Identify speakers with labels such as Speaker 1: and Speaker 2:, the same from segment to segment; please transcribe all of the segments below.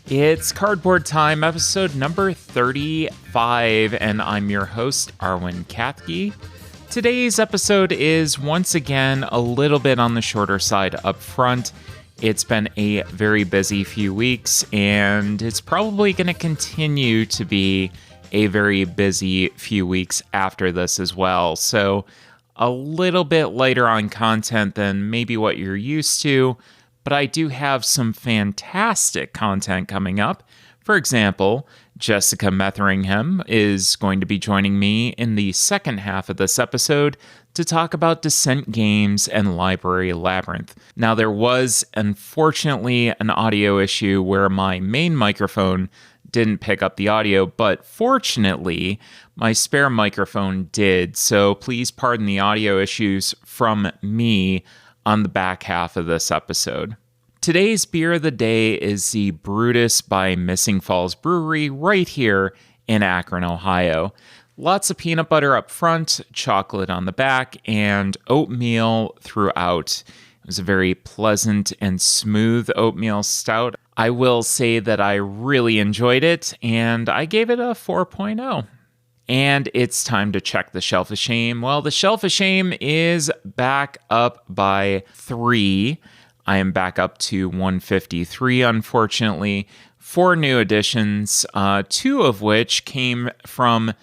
Speaker 1: It's Cardboard Time, episode number 35, and I'm your host, Arwen Kathke. Today's episode is once again a little bit on the shorter side up front. It's been a very busy few weeks, and it's probably going to continue to be a very busy few weeks after this as well. So a little bit lighter on content than maybe what you're used to, but I do have some fantastic content coming up. For example, Jessica Metheringham is going to be joining me in the second half of this episode to talk about Descent Games and Library Labyrinth. Now, there was, unfortunately, an audio issue where my main microphone didn't pick up the audio, but fortunately, my spare microphone did. So please pardon the audio issues from me on the back half of this episode. Today's beer of the day is the Brutus by Missing Falls Brewery right here in Akron, Ohio. Lots of peanut butter up front, chocolate on the back, and oatmeal throughout. It was a very pleasant and smooth oatmeal stout. I will say that I really enjoyed it, and I gave it a 4.0. And it's time to check the Shelf of Shame. Well, the Shelf of Shame is back up by 3. I am back up to 153, unfortunately. 4 new additions, 2 of which came from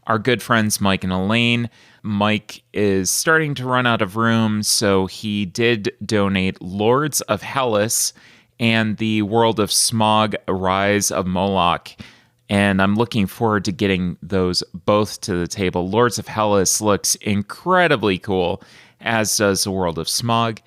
Speaker 1: our good friends Mike and Elaine. Mike is starting to run out of room, so he did donate Lords of Hellas and the World of Smog, Rise of Moloch. And I'm looking forward to getting those both to the table. Lords of Hellas looks incredibly cool, as does the World of Smog.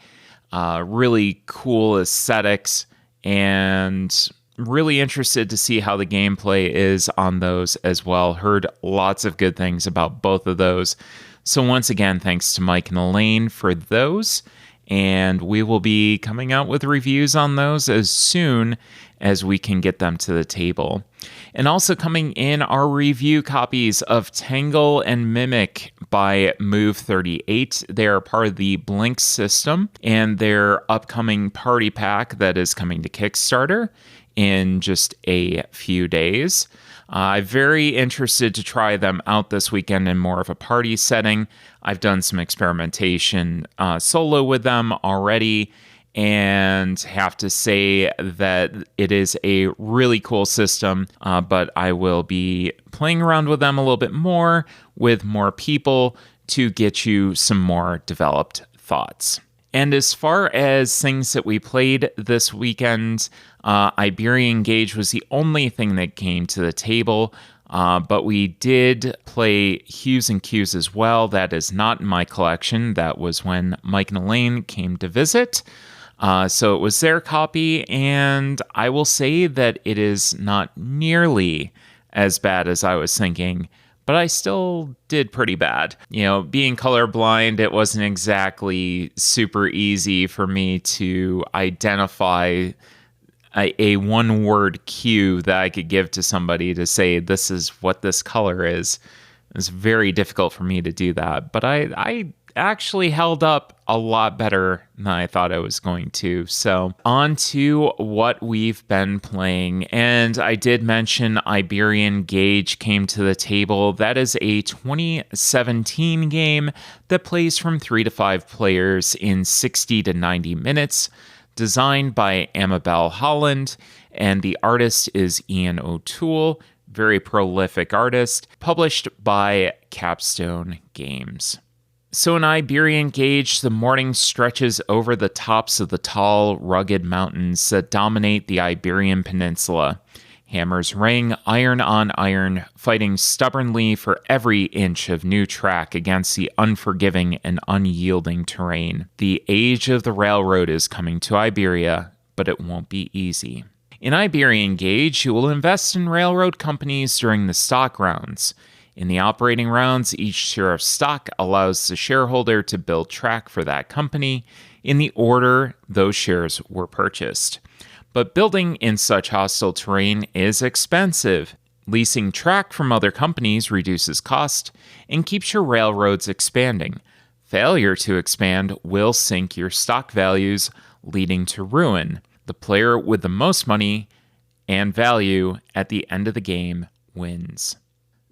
Speaker 1: Really cool aesthetics, and really interested to see how the gameplay is on those as well. Heard lots of good things about both of those. So once again, thanks to Mike and Elaine for those. And we will be coming out with reviews on those as soon as we can get them to the table. And also coming in are review copies of Tangle and Mimic by Move 38. They are part of the Blink system and their upcoming party pack that is coming to Kickstarter in just a few days. I'm very interested to try them out this weekend in more of a party setting. I've done some experimentation solo with them already, and have to say that it is a really cool system, but I will be playing around with them a little bit more with more people to get you some more developed thoughts. And as far as things that we played this weekend, Iberian Gauge was the only thing that came to the table, but we did play Hues and Cues as well. That is not in my collection. That was when Mike and Elaine came to visit. So it was their copy, and I will say that it is not nearly as bad as I was thinking, but I still did pretty bad. You know, being colorblind, it wasn't exactly super easy for me to identify a one-word cue that I could give to somebody to say, this is what this color is. It's very difficult for me to do that, but I actually held up a lot better than I thought I was going to. So on to what we've been playing. And I did mention Iberian Gauge came to the table. That is a 2017 game that plays from 3 to 5 players in 60 to 90 minutes, designed by Amabel Holland, and the artist is Ian O'Toole, very prolific artist, published by Capstone Games. So in Iberian Gauge, the morning stretches over the tops of the tall, rugged mountains that dominate the Iberian Peninsula. Hammers ring, iron on iron, fighting stubbornly for every inch of new track against the unforgiving and unyielding terrain. The age of the railroad is coming to Iberia, but it won't be easy. In Iberian Gauge, you will invest in railroad companies during the stock rounds. In the operating rounds, each share of stock allows the shareholder to build track for that company in the order those shares were purchased. But building in such hostile terrain is expensive. Leasing track from other companies reduces cost and keeps your railroads expanding. Failure to expand will sink your stock values, leading to ruin. The player with the most money and value at the end of the game wins.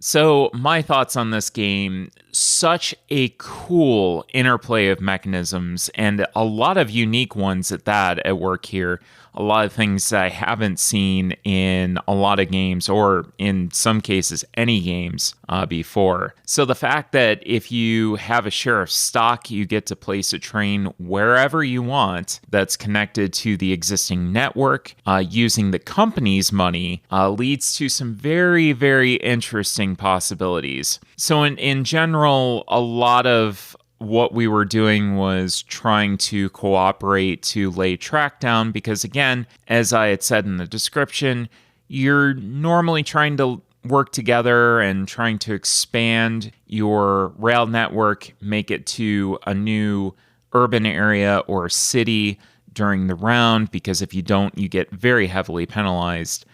Speaker 1: So my thoughts on this game, such a cool interplay of mechanisms and a lot of unique ones at that at work here. A lot of things that I haven't seen in a lot of games, or in some cases, any games before. So the fact that if you have a share of stock, you get to place a train wherever you want that's connected to the existing network using the company's money leads to some very, very interesting possibilities. So in general, a lot of what we were doing was trying to cooperate to lay track down because, again, as I had said in the description, you're normally trying to work together and trying to expand your rail network, make it to a new urban area or city during the round, because if you don't, you get very heavily penalized.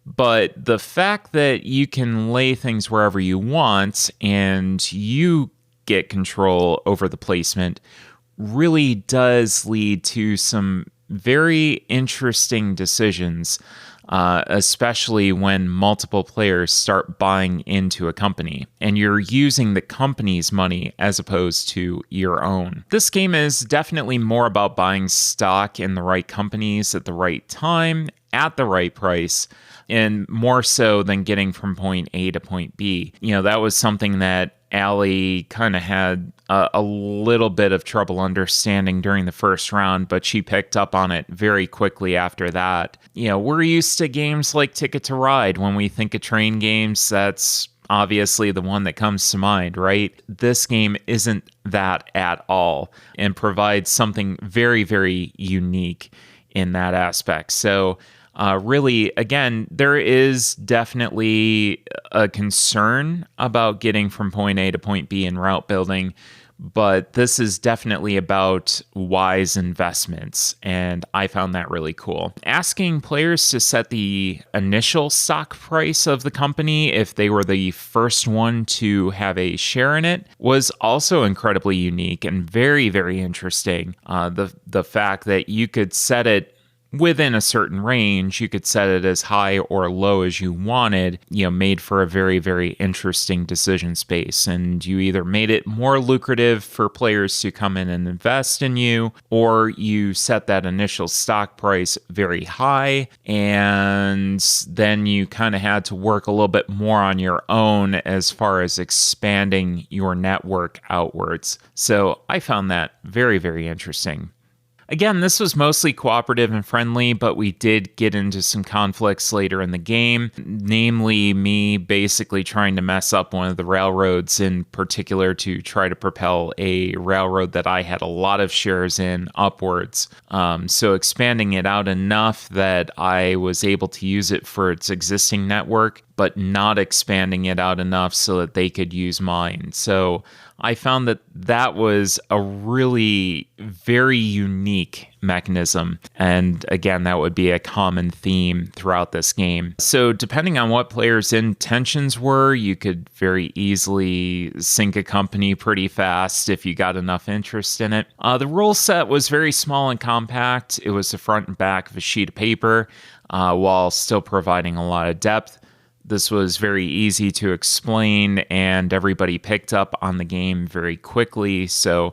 Speaker 1: But the fact that you can lay things wherever you want and you get control over the placement really does lead to some very interesting decisions, especially when multiple players start buying into a company and you're using the company's money as opposed to your own. This game is definitely more about buying stock in the right companies at the right time, at the right price, and more so than getting from point A to point B. You know, that was something that Allie kind of had a little bit of trouble understanding during the first round, but she picked up on it very quickly after that. You know, we're used to games like Ticket to Ride. When we think of train games, that's obviously the one that comes to mind, right? This game isn't that at all and provides something very, very unique in that aspect. So really, again, there is definitely a concern about getting from point A to point B in route building, but this is definitely about wise investments, and I found that really cool. Asking players to set the initial stock price of the company if they were the first one to have a share in it was also incredibly unique and very, very interesting. The fact that you could set it within a certain range, you could set it as high or low as you wanted, you know, made for a very, very interesting decision space. And you either made it more lucrative for players to come in and invest in you, or you set that initial stock price very high, and then you kind of had to work a little bit more on your own as far as expanding your network outwards. So I found that very, very interesting. Again, this was mostly cooperative and friendly, but we did get into some conflicts later in the game, namely me basically trying to mess up one of the railroads in particular to try to propel a railroad that I had a lot of shares in upwards. So expanding it out enough that I was able to use it for its existing network, but not expanding it out enough so that they could use mine. So I found that that was a really very unique mechanism. And again, that would be a common theme throughout this game. So depending on what players' intentions were, you could very easily sink a company pretty fast if you got enough interest in it. The rule set was very small and compact. It was the front and back of a sheet of paper while still providing a lot of depth. This was very easy to explain, and everybody picked up on the game very quickly. So,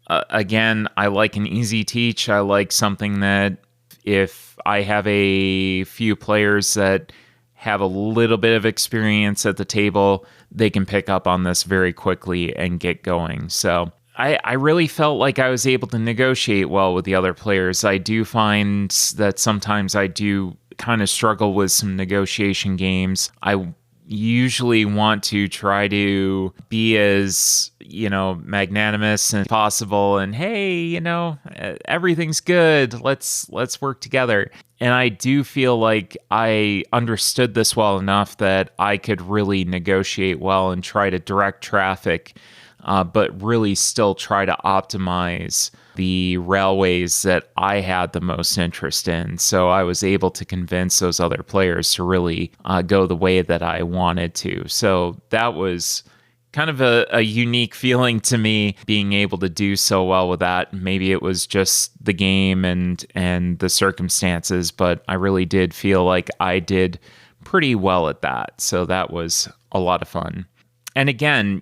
Speaker 1: again, I like an easy teach. I like something that if I have a few players that have a little bit of experience at the table, they can pick up on this very quickly and get going. So I really felt like I was able to negotiate well with the other players. I do find that sometimes I do kind of struggle with some negotiation games. I usually want to try to be as, magnanimous as possible and, hey, everything's good. Let's work together. And I do feel like I understood this well enough that I could really negotiate well and try to direct traffic, but really still try to optimize the railways that I had the most interest in. So I was able to convince those other players to really go the way that I wanted to. So that was kind of a unique feeling to me being able to do so well with that. Maybe it was just the game and the circumstances, but I really did feel like I did pretty well at that. So that was a lot of fun. And again,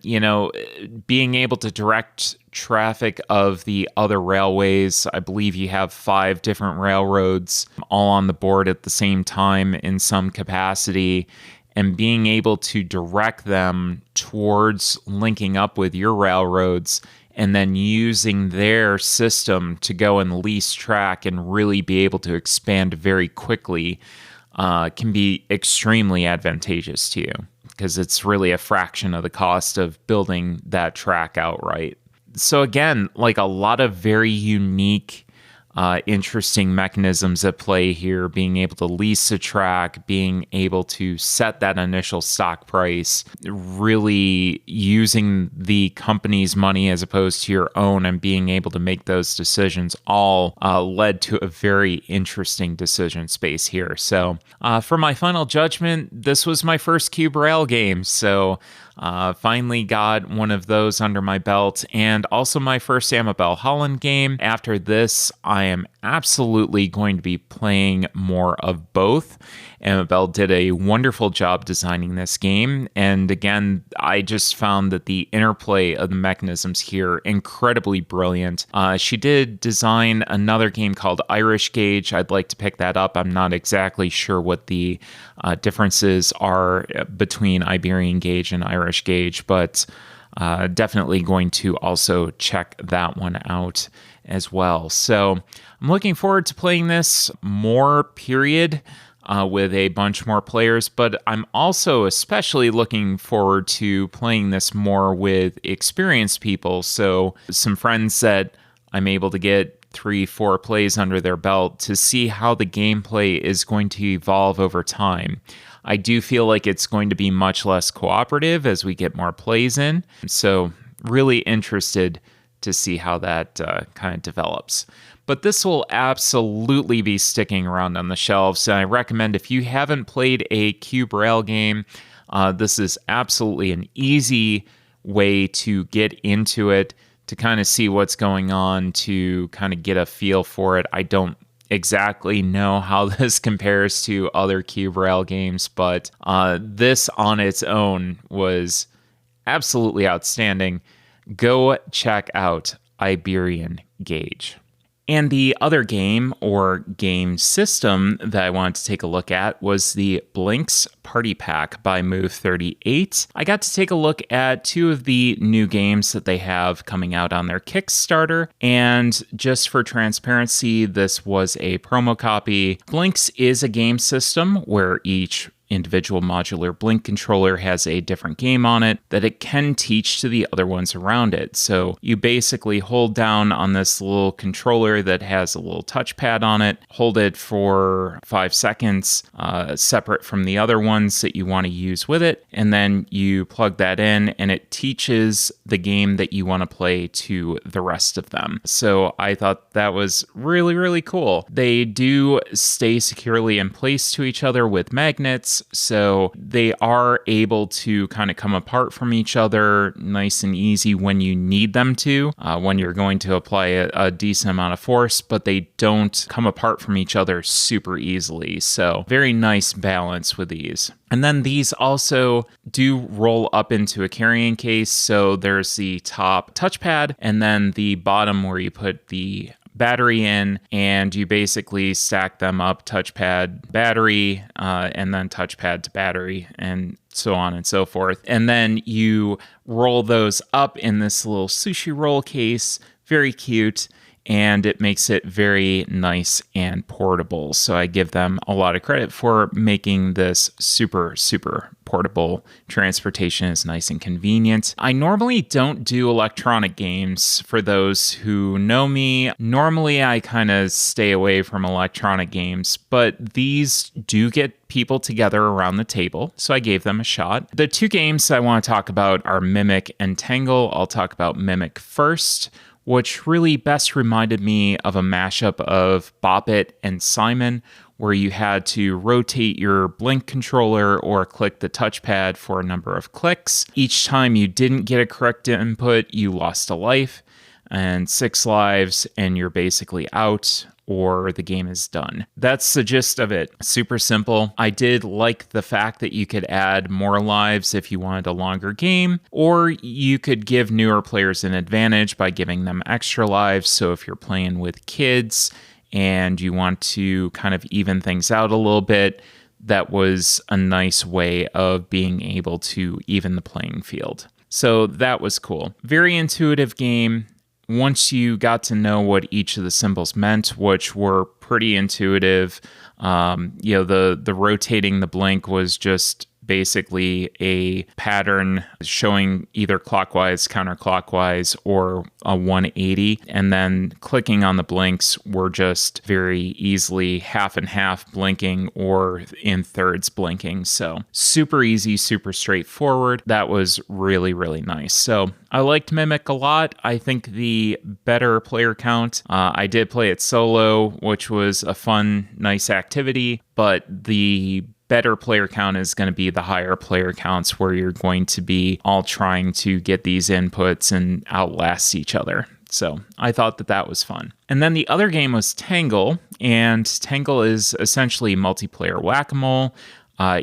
Speaker 1: being able to direct traffic of the other railways, I believe you have 5 different railroads all on the board at the same time in some capacity, and being able to direct them towards linking up with your railroads and then using their system to go and lease track and really be able to expand very quickly can be extremely advantageous to you, because it's really a fraction of the cost of building that track outright. So again, like a lot of very unique, interesting mechanisms at play here, being able to lease a track, being able to set that initial stock price, really using the company's money as opposed to your own, and being able to make those decisions all led to a very interesting decision space here. So for my final judgment, this was my first Cube Rail game. So finally got one of those under my belt, and also my first Amabel Holland game. After this, I am absolutely going to be playing more of both. Amabel did a wonderful job designing this game, and again, I just found that the interplay of the mechanisms here incredibly brilliant. She did design another game called Irish Gauge. I'd like to pick that up. I'm not exactly sure what the differences are between Iberian Gauge and Irish Gauge, but definitely going to also check that one out as well. So I'm looking forward to playing this more, period. With a bunch more players, but I'm also especially looking forward to playing this more with experienced people. So some friends that I'm able to get 3-4 plays under their belt to see how the gameplay is going to evolve over time. I do feel like it's going to be much less cooperative as we get more plays in. So really interested to see how that kind of develops. But this will absolutely be sticking around on the shelves. And I recommend, if you haven't played a Cube Rail game, this is absolutely an easy way to get into it, to kind of see what's going on, to kind of get a feel for it. I don't exactly know how this compares to other Cube Rail games, but this on its own was absolutely outstanding. Go check out Iberian Gauge. And the other game, or game system, that I wanted to take a look at was the Blinks Party Pack by Move38. I got to take a look at 2 of the new games that they have coming out on their Kickstarter, and just for transparency, this was a promo copy. Blinks is a game system where each individual modular Blink controller has a different game on it that it can teach to the other ones around it. So you basically hold down on this little controller that has a little touchpad on it, hold it for 5 seconds, separate from the other ones that you want to use with it, and then you plug that in and it teaches the game that you want to play to the rest of them. So I thought that was really, really cool. They do stay securely in place to each other with magnets, so they are able to kind of come apart from each other nice and easy when you need them to, when you're going to apply a decent amount of force, but they don't come apart from each other super easily. So very nice balance with these. And then these also do roll up into a carrying case. So there's the top touchpad and then the bottom where you put the battery in, and you basically stack them up, touchpad, battery, and then touchpad to battery, and so on and so forth. And then you roll those up in this little sushi roll case, very cute, and it makes it very nice and portable. So I give them a lot of credit for making this super, super portable. Transportation is nice and convenient. I normally don't do electronic games. For those who know me, normally I kind of stay away from electronic games, but these do get people together around the table, so I gave them a shot. The 2 games I want to talk about are Mimic and Tangle. I'll talk about Mimic first, which really best reminded me of a mashup of Bop It and Simon, where you had to rotate your Blink controller or click the touchpad for a number of clicks. Each time you didn't get a correct input, you lost a life, and 6 lives, and you're basically out, or the game is done. That's the gist of it. Super simple. I did like the fact that you could add more lives if you wanted a longer game, or you could give newer players an advantage by giving them extra lives. So if you're playing with kids and you want to kind of even things out a little bit, that was a nice way of being able to even the playing field. So that was cool. Very intuitive game. Once you got to know what each of the symbols meant, which were pretty intuitive, the rotating the blink was just basically a pattern showing either clockwise, counterclockwise, or a 180. And then clicking on the blinks were just very easily half and half blinking or in thirds blinking. So super easy, super straightforward. That was really, really nice. So I liked Mimic a lot. I think the better player count, I did play it solo, which was a fun, nice activity, but the better player count is going to be the higher player counts where you're going to be all trying to get these inputs and outlast each other. So I thought that was fun. And then the other game was Tangle, and Tangle is essentially multiplayer whack-a-mole.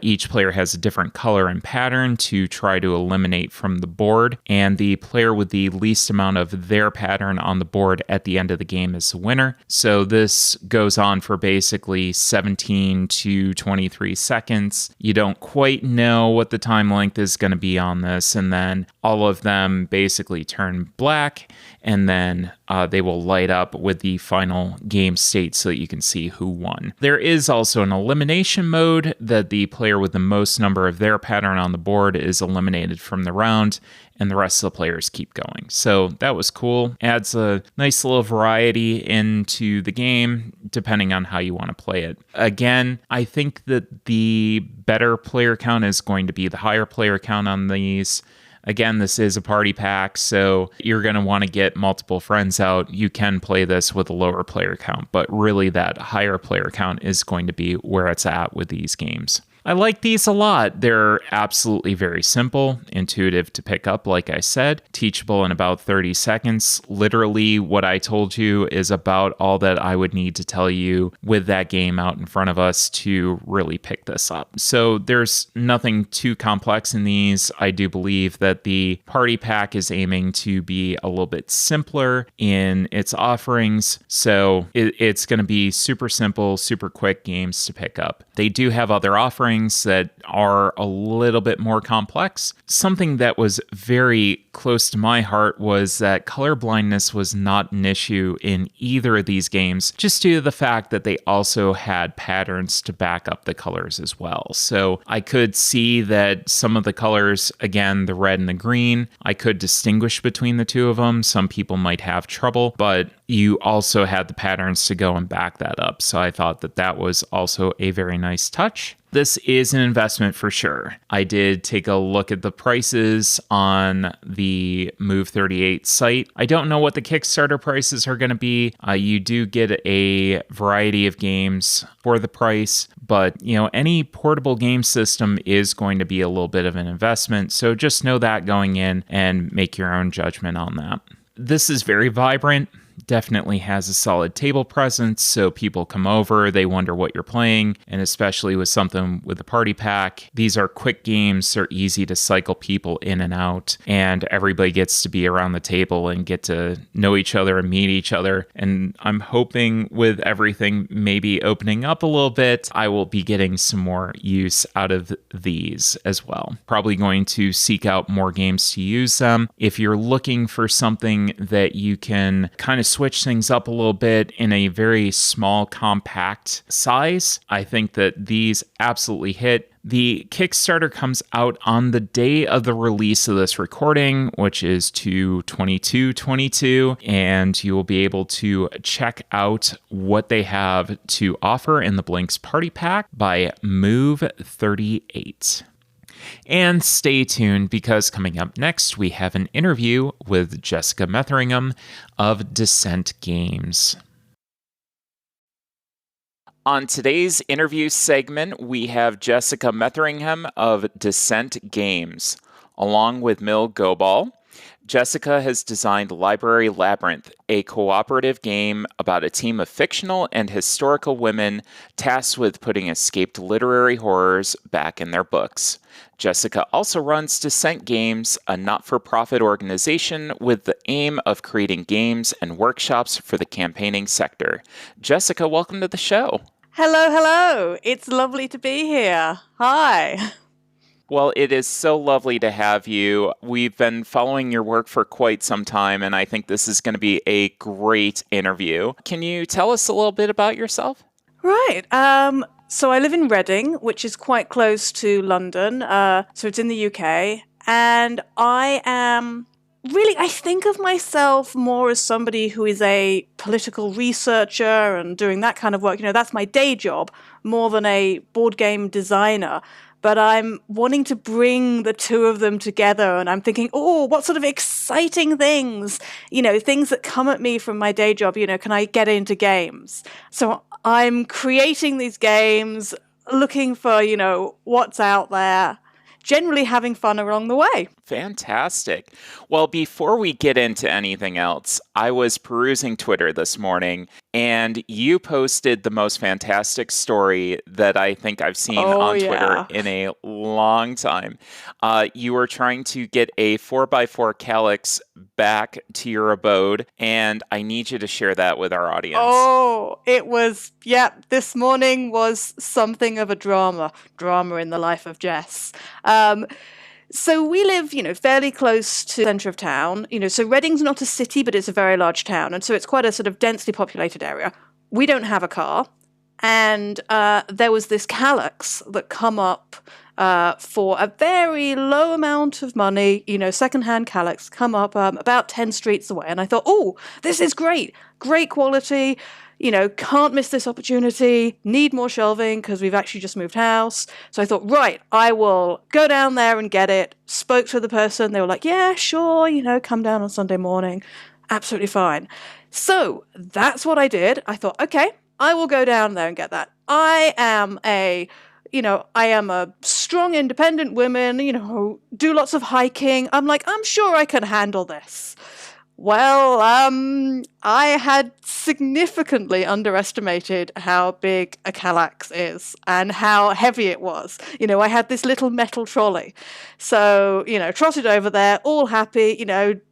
Speaker 1: Each player has a different color and pattern to try to eliminate from the board, and the player with the least amount of their pattern on the board at the end of the game is the winner. So this goes on for basically 17 to 23 seconds. You don't quite know what the time length is going to be on this, and then all of them basically turn black, and then they will light up with the final game state so that you can see who won. There is also an elimination mode that the player with the most number of their pattern on the board is eliminated from the round, and the rest of the players keep going. So that was cool. Adds a nice little variety into the game, depending on how you want to play it. Again, I think that the better player count is going to be the higher player count on these. Again, this is a party pack, so you're going to want to get multiple friends out. You can play this with a lower player count, but really that higher player count is going to be where it's at with these games. I like these a lot. They're absolutely very simple, intuitive to pick up, like I said, teachable in about 30 seconds. Literally, what I told you is about all that I would need to tell you with that game out in front of us to really pick this up. So there's nothing too complex in these. I do believe that the party pack is aiming to be a little bit simpler in its offerings. So it's going to be super simple, super quick games to pick up. They do have other offerings that are a little bit more complex. Something that was very close to my heart was that color blindness was not an issue in either of these games, just due to the fact that they also had patterns to back up the colors as well. So I could see that some of the colors, again, the red and the green, I could distinguish between the two of them. Some people might have trouble, but you also had the patterns to go and back that up. So I thought that was also a very nice touch. This is an investment for sure. I did take a look at the prices on the Move 38 site. I don't know what the Kickstarter prices are going to be. You do get a variety of games for the price, but any portable game system is going to be a little bit of an investment. So just know that going in and make your own judgment on that. This is very vibrant. Definitely has a solid table presence, so people come over, they wonder what you're playing, and especially with something with a party pack, these are quick games, they're easy to cycle people in and out, and everybody gets to be around the table and get to know each other and meet each other. And I'm hoping with everything maybe opening up a little bit, I will be getting some more use out of these as well. Probably going to seek out more games to use them. If you're looking for something that you can kind of switch things up a little bit in a very small, compact size, I think that these absolutely hit. The Kickstarter comes out on the day of the release of this recording, which is 2/22/22, and you will be able to check out what they have to offer in the Blinks Party Pack by Move 38. And stay tuned because coming up next, we have an interview with Jessica Metheringham of Descent Games. On today's interview segment, we have Jessica Metheringham of Descent Games, along with Mil Gobal. Jessica has designed Library Labyrinth, a cooperative game about a team of fictional and historical women tasked with putting escaped literary horrors back in their books. Jessica also runs Descent Games, a not-for-profit organization with the aim of creating games and workshops for the campaigning sector. Jessica, welcome to the show.
Speaker 2: Hello. It's lovely to be here. Hi.
Speaker 1: Well, it is so lovely to have you. We've been following your work for quite some time, and I think this is going to be a great interview. Can you tell us a little bit about yourself?
Speaker 2: Right. So I live in Reading, which is quite close to London. So it's in the UK. And I think of myself more as somebody who is a political researcher and doing that kind of work. That's my day job more than a board game designer. But I'm wanting to bring the two of them together, and I'm thinking, what sort of exciting things, things that come at me from my day job, can I get into games? So I'm creating these games, looking for, what's out there, generally having fun along the way.
Speaker 1: Fantastic. Well, before we get into anything else, I was perusing Twitter this morning, and you posted the most fantastic story that I think I've seen on Twitter in a long time. You were trying to get a 4x4 calyx back to your abode, and I need you to share that with our audience.
Speaker 2: Oh, it was, this morning was something of a drama in the life of Jess. So we live, fairly close to the centre of town. So Reading's not a city, but it's a very large town. And so it's quite a sort of densely populated area. We don't have a car. And there was this calyx that come up for a very low amount of money, secondhand calyx, come up about 10 streets away. And I thought, this is great quality. Can't miss this opportunity, need more shelving because we've actually just moved house. So I thought, right, I will go down there and get it. Spoke to the person. They were like, yeah, sure, come down on Sunday morning. Absolutely fine. So that's what I did. I thought, okay, I will go down there and get that. I am a strong, independent woman, who do lots of hiking. I'm sure I can handle this. Well, I had significantly underestimated how big a calyx is and how heavy it was. I had this little metal trolley. So, trotted over there, all happy,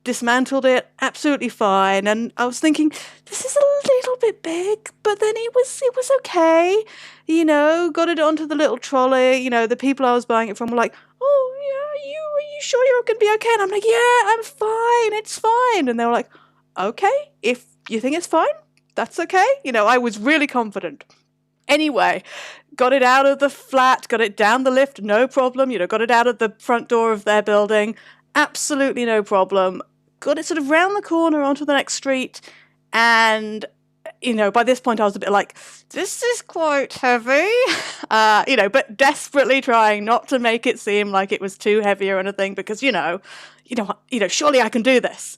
Speaker 2: dismantled it, absolutely fine. And I was thinking, this is a little bit big, but then it was okay. Got it onto the little trolley. The people I was buying it from were like, oh, yeah, are you sure you're going to be okay? And I'm like, yeah, I'm fine. It's fine. And they were like, okay, if you think it's fine, that's okay. I was really confident. Anyway, got it out of the flat, got it down the lift, no problem. Got it out of the front door of their building, absolutely no problem. Got it sort of round the corner onto the next street. And by this point I was a bit like, this is quite heavy, but desperately trying not to make it seem like it was too heavy or anything because, surely I can do this.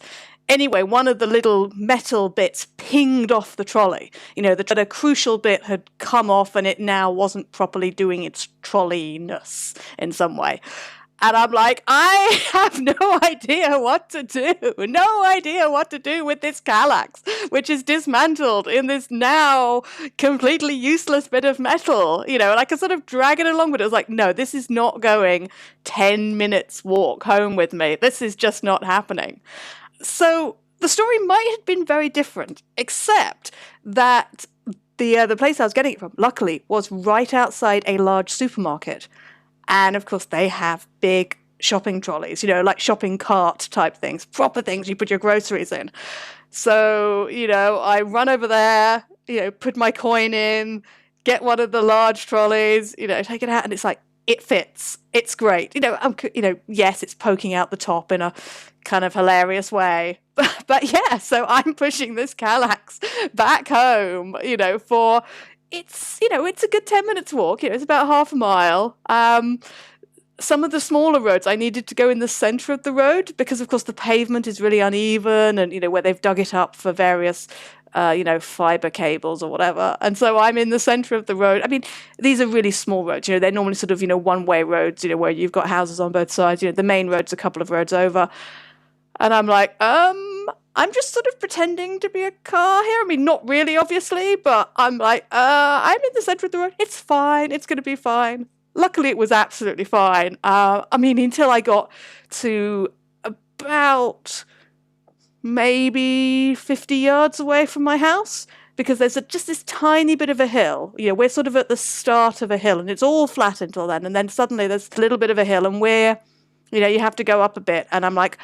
Speaker 2: Anyway, one of the little metal bits pinged off the trolley. The crucial bit had come off and it now wasn't properly doing its trolleyness in some way. And I'm like, I have no idea what to do. No idea what to do with this calyx, which is dismantled in this now completely useless bit of metal. And I could sort of drag it along, but it was like, no, this is not going 10 minutes walk home with me. This is just not happening. So the story might have been very different, except that the place I was getting it from, luckily, was right outside a large supermarket. And, of course, they have big shopping trolleys, like shopping cart type things, proper things you put your groceries in. So, I run over there, put my coin in, get one of the large trolleys, take it out, and it's like, it fits. It's great. Yes, it's poking out the top in a kind of hilarious way. But yeah, so I'm pushing this calyx back home, it's a good 10 minutes walk. It's about half a mile. some of the smaller roads, I needed to go in the center of the road because, of course, the pavement is really uneven and, where they've dug it up for various, fiber cables or whatever. And so I'm in the center of the road. I mean, these are really small roads. They're normally sort of, one-way roads, where you've got houses on both sides. The main road's a couple of roads over. And I'm like, I'm just sort of pretending to be a car here. I mean, not really, obviously, but I'm like, I'm in the center of the road. It's fine. It's going to be fine. Luckily, it was absolutely fine. Until I got to about maybe 50 yards away from my house, because there's just this tiny bit of a hill. We're sort of at the start of a hill, and it's all flat until then. And then suddenly there's a little bit of a hill, and you have to go up a bit. And I'm like,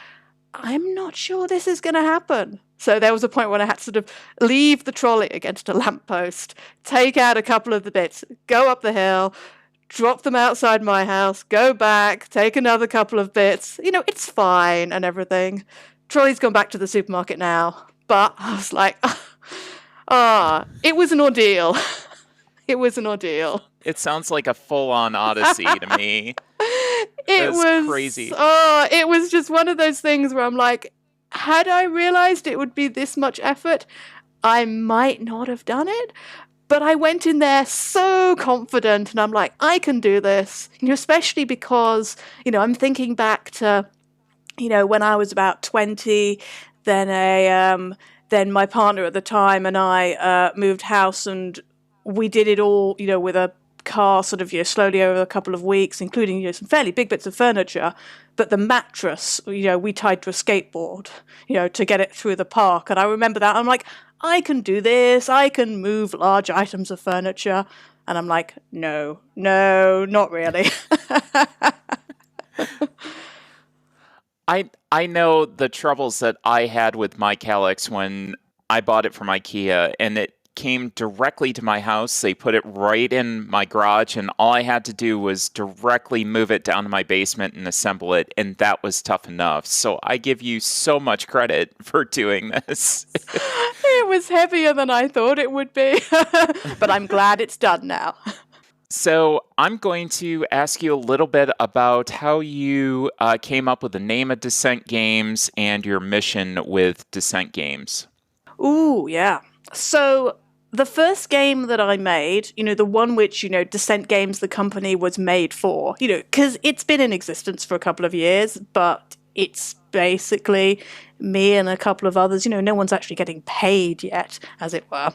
Speaker 2: I'm not sure this is going to happen. So there was a point when I had to sort of leave the trolley against a lamppost, take out a couple of the bits, go up the hill, drop them outside my house, go back, take another couple of bits. It's fine and everything. Trolley's gone back to the supermarket now. But I was like, it was an ordeal. It was an ordeal.
Speaker 1: It sounds like a full-on odyssey to me.
Speaker 2: It was
Speaker 1: crazy.
Speaker 2: It was just one of those things where I'm like, had I realized it would be this much effort, I might not have done it. But I went in there so confident, and I'm like, I can do this. Especially because, I'm thinking back to, when I was about 20, then my partner at the time and I moved house, and we did it all, with a car sort of, slowly over a couple of weeks, including, some fairly big bits of furniture. But the mattress, we tied to a skateboard, to get it through the park. And I remember that. I'm like, I can do this. I can move large items of furniture. And I'm like, no, not really.
Speaker 1: I know the troubles that I had with my Calyx when I bought it from IKEA, and it came directly to my house. They put it right in my garage, and all I had to do was directly move it down to my basement and assemble it, and that was tough enough. So I give you so much credit for doing this.
Speaker 2: It was heavier than I thought it would be, but I'm glad it's done now.
Speaker 1: So I'm going to ask you a little bit about how you came up with the name of Descent Games and your mission with Descent Games.
Speaker 2: Ooh, yeah. So the first game that I made, the one which, Descent Games, the company, was made for, because it's been in existence for a couple of years, but it's basically me and a couple of others. No one's actually getting paid yet, as it were.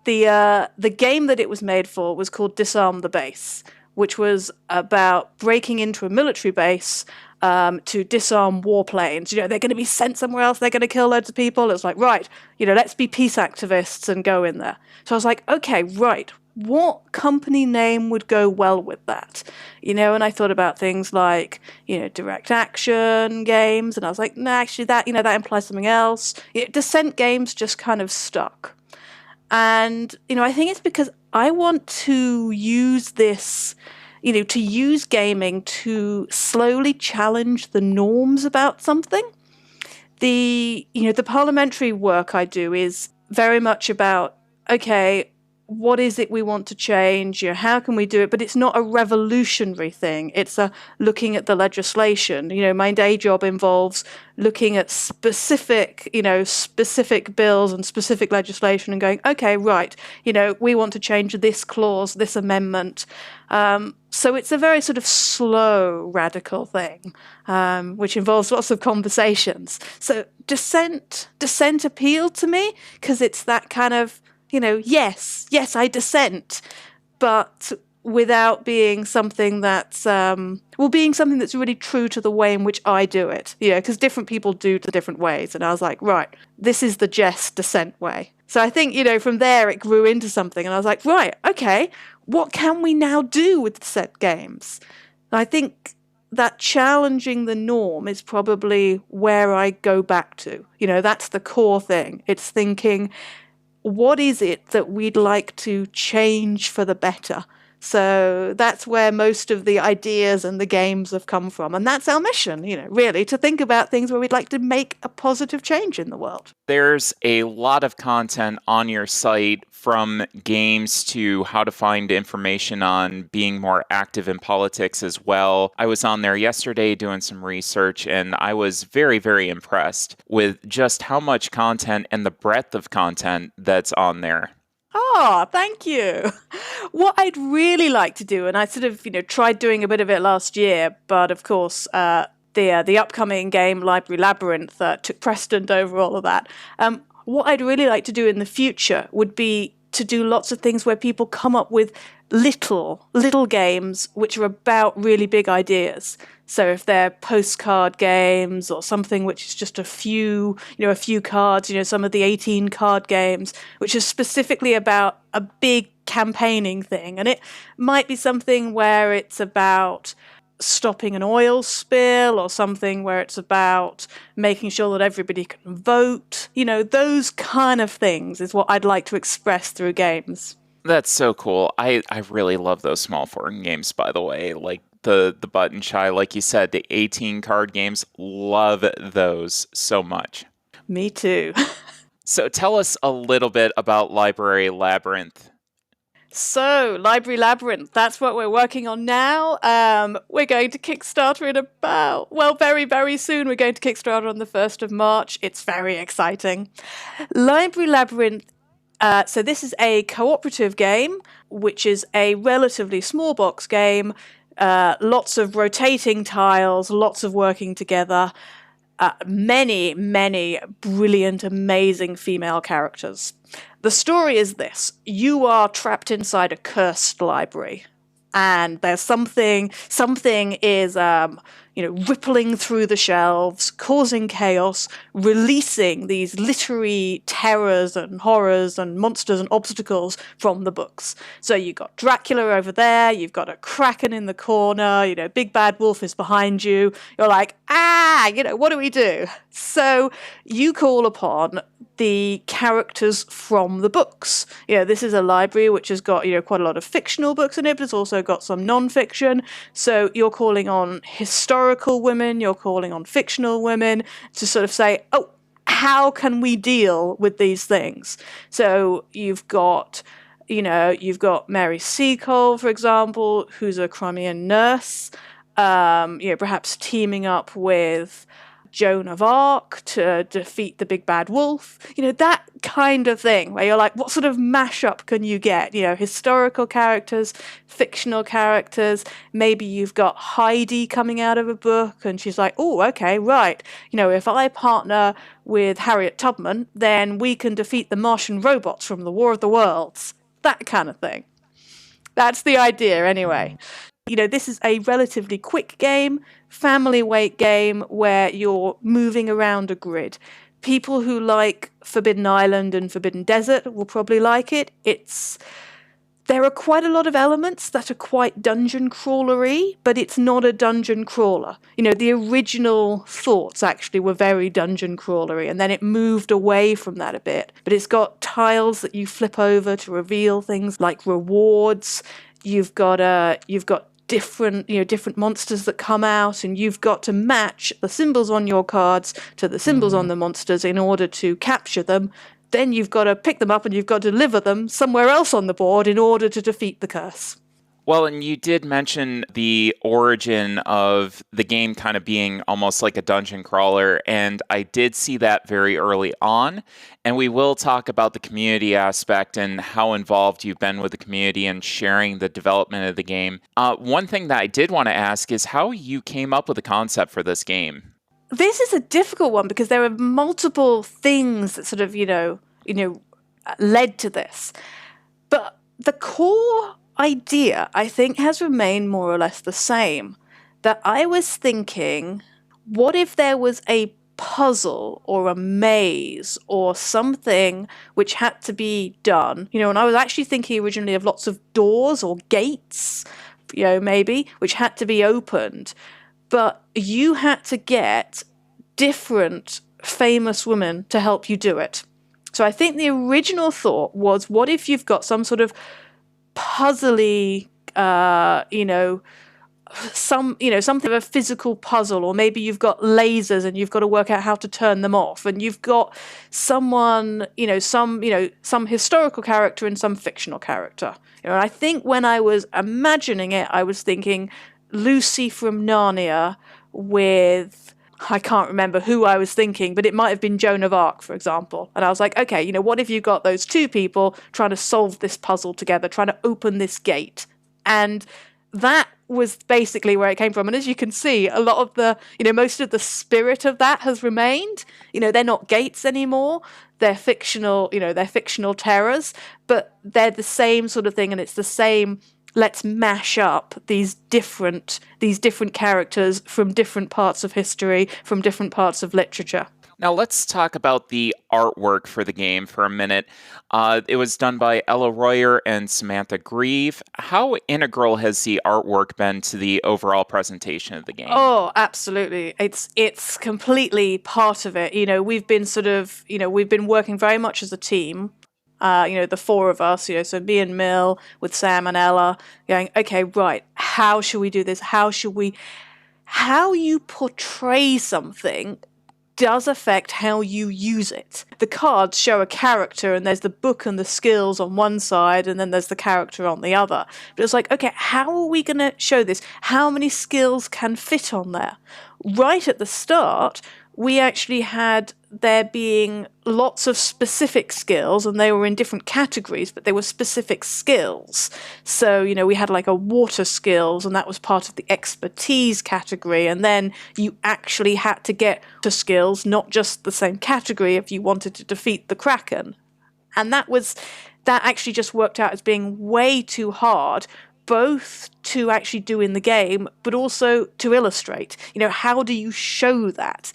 Speaker 2: The game that it was made for was called Disarm the Base, which was about breaking into a military base to disarm warplanes. They're going to be sent somewhere else. They're going to kill loads of people. It's like, right, let's be peace activists and go in there. So I was like, okay, right, what company name would go well with that? And I thought about things like, direct action games. And I was like, no, actually that implies something else. Descent Games just kind of stuck. And, I think it's because I want to use this, to use gaming to slowly challenge the norms about something. The parliamentary work I do is very much about, okay, what is it we want to change? How can we do it? But it's not a revolutionary thing. It's looking at the legislation. My day job involves looking at specific bills and specific legislation and going, okay, right, we want to change this clause, this amendment. So it's a very sort of slow, radical thing, which involves lots of conversations. So dissent appealed to me because it's that kind of, yes, I dissent, but without being something that's, being something that's really true to the way in which I do it, because different people do it different ways. And I was like, right, this is the Jess dissent way. So I think, from there it grew into something, and I was like, right, okay, what can we now do with Descent Games? And I think that challenging the norm is probably where I go back to. That's the core thing. It's thinking, what is it that we'd like to change for the better So that's where most of the ideas and the games have come from. And that's our mission, really, to think about things where we'd like to make a positive change in the world.
Speaker 1: There's a lot of content on your site, from games to how to find information on being more active in politics as well. I was on there yesterday doing some research, and I was very, very impressed with just how much content and the breadth of content that's on there.
Speaker 2: Oh, thank you. What I'd really like to do, and I sort of, tried doing a bit of it last year, but of course, the upcoming game, Library Labyrinth, took precedent over all of that. What I'd really like to do in the future would be to do lots of things where people come up with little games which are about really big ideas. So if they're postcard games or something which is just a few cards, some of the 18 card games, which is specifically about a big campaigning thing. And it might be something where it's about stopping an oil spill, or something where it's about making sure that everybody can vote. Those kind of things is what I'd like to express through games.
Speaker 1: That's so cool. I really love those small foreign games, by the way. Like the Button Shy, like you said, the 18 card games, love those so much.
Speaker 2: Me too.
Speaker 1: So tell us a little bit about Library Labyrinth.
Speaker 2: So, Library Labyrinth, that's what we're working on now. We're going to Kickstarter in very, very soon. We're going to Kickstarter on the 1st of March. It's very exciting. Library Labyrinth, so this is a cooperative game, which is a relatively small box game. Lots of rotating tiles, lots of working together. Many, many brilliant, amazing female characters. The story is this. You are trapped inside a cursed library, and there's something is, rippling through the shelves, causing chaos, releasing these literary terrors and horrors and monsters and obstacles from the books. So you've got Dracula over there, you've got a Kraken in the corner, Big Bad Wolf is behind you. You're like, what do we do? So you call upon the characters from the books. This is a library which has got, quite a lot of fictional books in it, but it's also got some non-fiction. So you're calling on historical women, you're calling on fictional women to sort of say, how can we deal with these things? So you've got Mary Seacole, for example, who's a Crimean nurse, perhaps teaming up with Joan of Arc to defeat the Big Bad Wolf, that kind of thing, where you're like, what sort of mashup can you get? Historical characters, fictional characters, maybe you've got Heidi coming out of a book and she's like, oh, okay, right. If I partner with Harriet Tubman, then we can defeat the Martian robots from the War of the Worlds. That kind of thing. That's the idea anyway. This is a relatively quick game, family weight game where you're moving around a grid. People who like Forbidden Island and Forbidden Desert will probably like it. There are quite a lot of elements that are quite dungeon crawlery, but it's not a dungeon crawler. The original thoughts actually were very dungeon crawlery, and then it moved away from that a bit. But it's got tiles that you flip over to reveal things like rewards. You've got different monsters that come out, and you've got to match the symbols on your cards to the symbols on the monsters in order to capture them. Then you've got to pick them up and you've got to deliver them somewhere else on the board in order to defeat the curse.
Speaker 1: Well, and you did mention the origin of the game kind of being almost like a dungeon crawler, and I did see that very early on. And we will talk about the community aspect and how involved you've been with the community and sharing the development of the game. One thing that I did want to ask is how you came up with the concept for this game.
Speaker 2: This is a difficult one because there are multiple things that sort of, led to this. But the core idea, I think, has remained more or less the same. That I was thinking, what if there was a puzzle or a maze or something which had to be done? And I was actually thinking originally of lots of doors or gates, maybe, which had to be opened. But you had to get different famous women to help you do it. So I think the original thought was, what if you've got some sort of puzzly like, something of a physical puzzle, or maybe you've got lasers and you've got to work out how to turn them off, and you've got someone, some historical character and some fictional character. And I think when I was imagining it, I was thinking Lucy from Narnia with, I can't remember who I was thinking, but it might have been Joan of Arc, for example. And I was like, okay, what if you got those two people trying to solve this puzzle together, trying to open this gate? And that was basically where it came from. And as you can see, a lot of the, most of the spirit of that has remained. They're not gates anymore. They're fictional, they're fictional terrors, but they're the same sort of thing. And it's the same, let's mash up these different characters from different parts of history, from different parts of literature.
Speaker 1: Now let's talk about the artwork for the game for a minute. It was done by Ella Royer and Samantha Grieve. How integral has the artwork been to the overall presentation of the game?
Speaker 2: Oh, absolutely. It's completely part of it. We've been we've been working very much as a team. The four of us, so me and Mill with Sam and Ella going, okay, right, how should we do this? How you portray something does affect how you use it. The cards show a character, and there's the book and the skills on one side, and then there's the character on the other. But it's like, okay, how are we going to show this? How many skills can fit on there? Right at the start, we actually had there being lots of specific skills, and they were in different categories, but they were specific skills. So, we had like a water skills, and that was part of the expertise category. And then you actually had to get to skills, not just the same category, if you wanted to defeat the Kraken. And that actually just worked out as being way too hard, both to actually do in the game, but also to illustrate. How do you show that?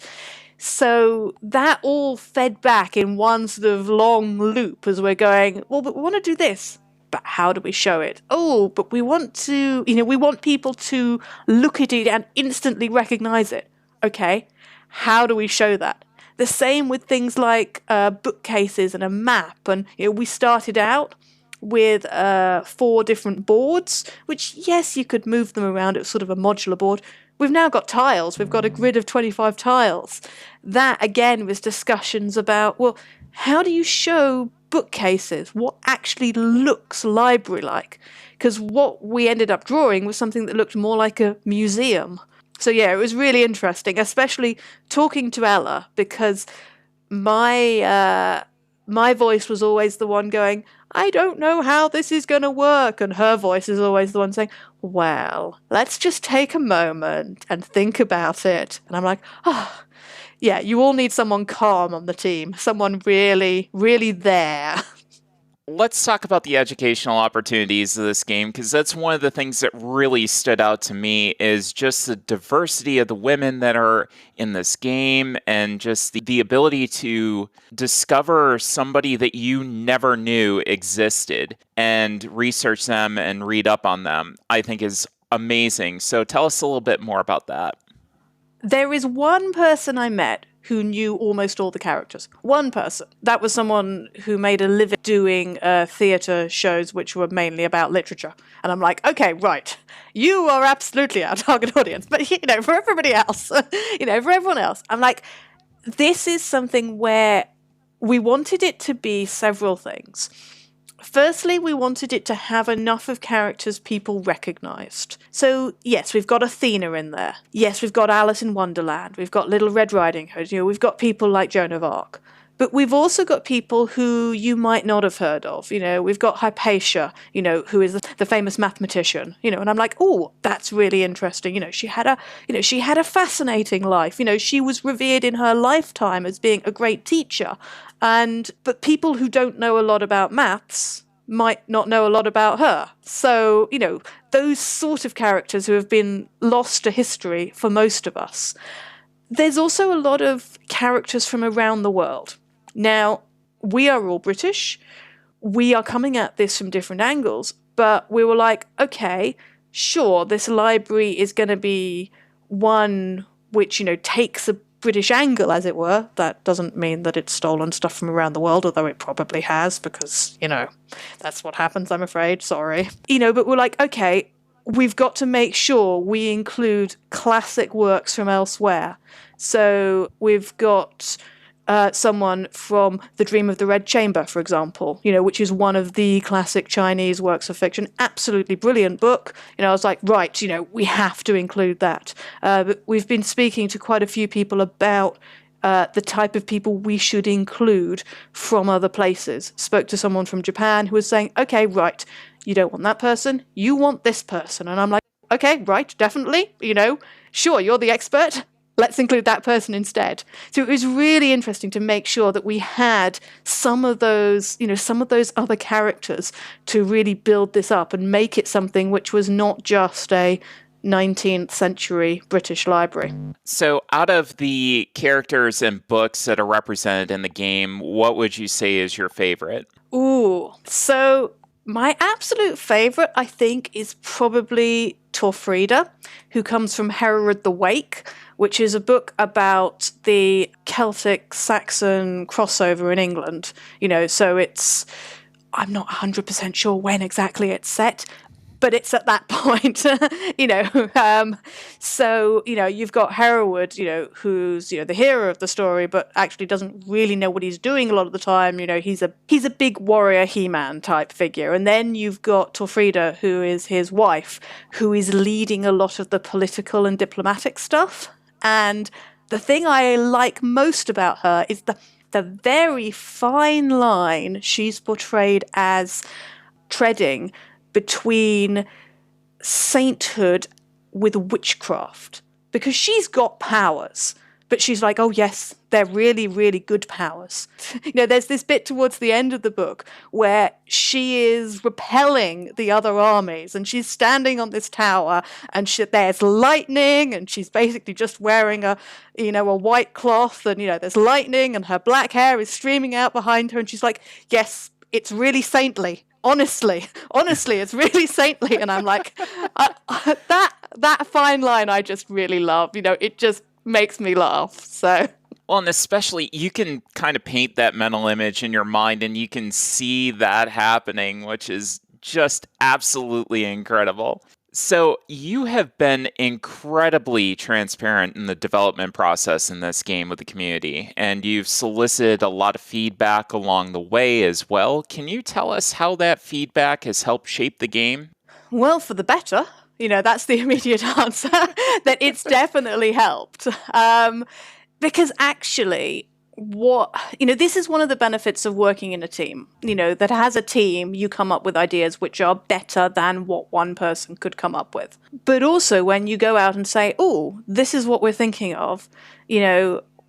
Speaker 2: So that all fed back in one sort of long loop as we're going, well, but we want to do this. But how do we show it? Oh, but we want to, we want people to look at it and instantly recognize it. Okay, how do we show that? The same with things like bookcases and a map. And, we started out with 4 different boards, which, yes, you could move them around. It was sort of a modular board. We've now got tiles. We've got a grid of 25 tiles. That, again, was discussions about, well, how do you show bookcases? What actually looks library-like? Because what we ended up drawing was something that looked more like a museum. So, yeah, it was really interesting, especially talking to Ella, because my voice was always the one going, I don't know how this is going to work. And her voice is always the one saying, well, let's just take a moment and think about it. And I'm like, oh, yeah, you all need someone calm on the team, someone really, really there.
Speaker 1: Let's talk about the educational opportunities of this game, because that's one of the things that really stood out to me is just the diversity of the women that are in this game, and just the ability to discover somebody that you never knew existed and research them and read up on them, I think is amazing. So tell us a little bit more about that.
Speaker 2: There is one person I met who knew almost all the characters. One person. That was someone who made a living doing theatre shows which were mainly about literature. And I'm like, okay, right. You are absolutely our target audience. But, for everybody else, for everyone else, I'm like, this is something where we wanted it to be several things. Firstly, we wanted it to have enough of characters people recognised. So, yes, we've got Athena in there. Yes, we've got Alice in Wonderland. We've got Little Red Riding Hood. We've got people like Joan of Arc. But we've also got people who you might not have heard of. We've got Hypatia, who is the famous mathematician. And I'm like, oh, that's really interesting. She had a fascinating life. She was revered in her lifetime as being a great teacher. But people who don't know a lot about maths might not know a lot about her. So, those sort of characters who have been lost to history for most of us. There's also a lot of characters from around the world. Now, we are all British. We are coming at this from different angles, but we were like, okay, sure, this library is going to be one which, takes a British angle, as it were. That doesn't mean that it's stolen stuff from around the world, although it probably has, because, that's what happens, I'm afraid. Sorry. But we're like, okay, we've got to make sure we include classic works from elsewhere. So we've got someone from The Dream of the Red Chamber, for example, which is one of the classic Chinese works of fiction. Absolutely brilliant book. I was like, right, we have to include that. But we've been speaking to quite a few people about the type of people we should include from other places. Spoke to someone from Japan who was saying, okay, right, you don't want that person, you want this person. And I'm like, okay, right, definitely, sure, you're the expert. Let's include that person instead. So it was really interesting to make sure that we had some of those other characters to really build this up and make it something which was not just a 19th century British library.
Speaker 1: So out of the characters and books that are represented in the game, what would you say is your favorite?
Speaker 2: Ooh, so my absolute favorite, I think, is probably Torfrida, who comes from Hereward the Wake, which is a book about the Celtic Saxon crossover in England. So I'm not 100% sure when exactly it's set, but it's at that point, So, you've got Hereward, who's, the hero of the story, but actually doesn't really know what he's doing a lot of the time. He's a big warrior He-Man type figure. And then you've got Torfrida, who is his wife, who is leading a lot of the political and diplomatic stuff. And the thing I like most about her is the very fine line she's portrayed as treading between sainthood with witchcraft, because she's got powers, but she's like, oh yes, they're really, really good powers. There's this bit towards the end of the book where she is repelling the other armies, and she's standing on this tower, and there's lightning, and she's basically just wearing a white cloth, and there's lightning, and her black hair is streaming out behind her, and she's like, yes, it's really saintly. Honestly, it's really saintly. And I'm like, that fine line I just really love. It just makes me laugh. So.
Speaker 1: Well, and especially you can kind of paint that mental image in your mind, and you can see that happening, which is just absolutely incredible. So you have been incredibly transparent in the development process in this game with the community, and you've solicited a lot of feedback along the way as well. Can you tell us how that feedback has helped shape the game?
Speaker 2: Well, for the better. That's the immediate answer, that it's definitely helped. Because actually, this is one of the benefits of working in a team. That as a team, you come up with ideas which are better than what one person could come up with. But also when you go out and say, oh, this is what we're thinking of,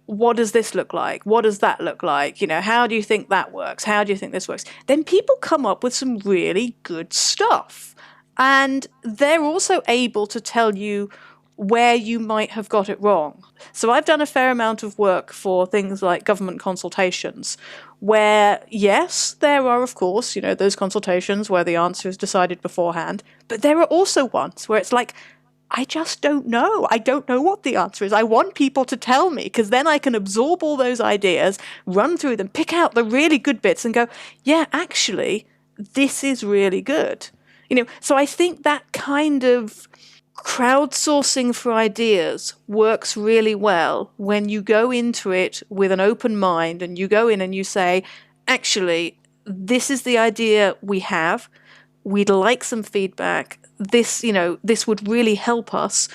Speaker 2: what does this look like? What does that look like? How do you think that works? How do you think this works? Then people come up with some really good stuff. And they're also able to tell you where you might have got it wrong. So I've done a fair amount of work for things like government consultations, where, yes, there are, of course, those consultations where the answer is decided beforehand, but there are also ones where it's like, I just don't know. I don't know what the answer is. I want people to tell me, because then I can absorb all those ideas, run through them, pick out the really good bits and go, yeah, actually, this is really good. So I think that kind of crowdsourcing for ideas works really well when you go into it with an open mind and you go in and you say, actually, this is the idea we have. We'd like some feedback. This would really help us.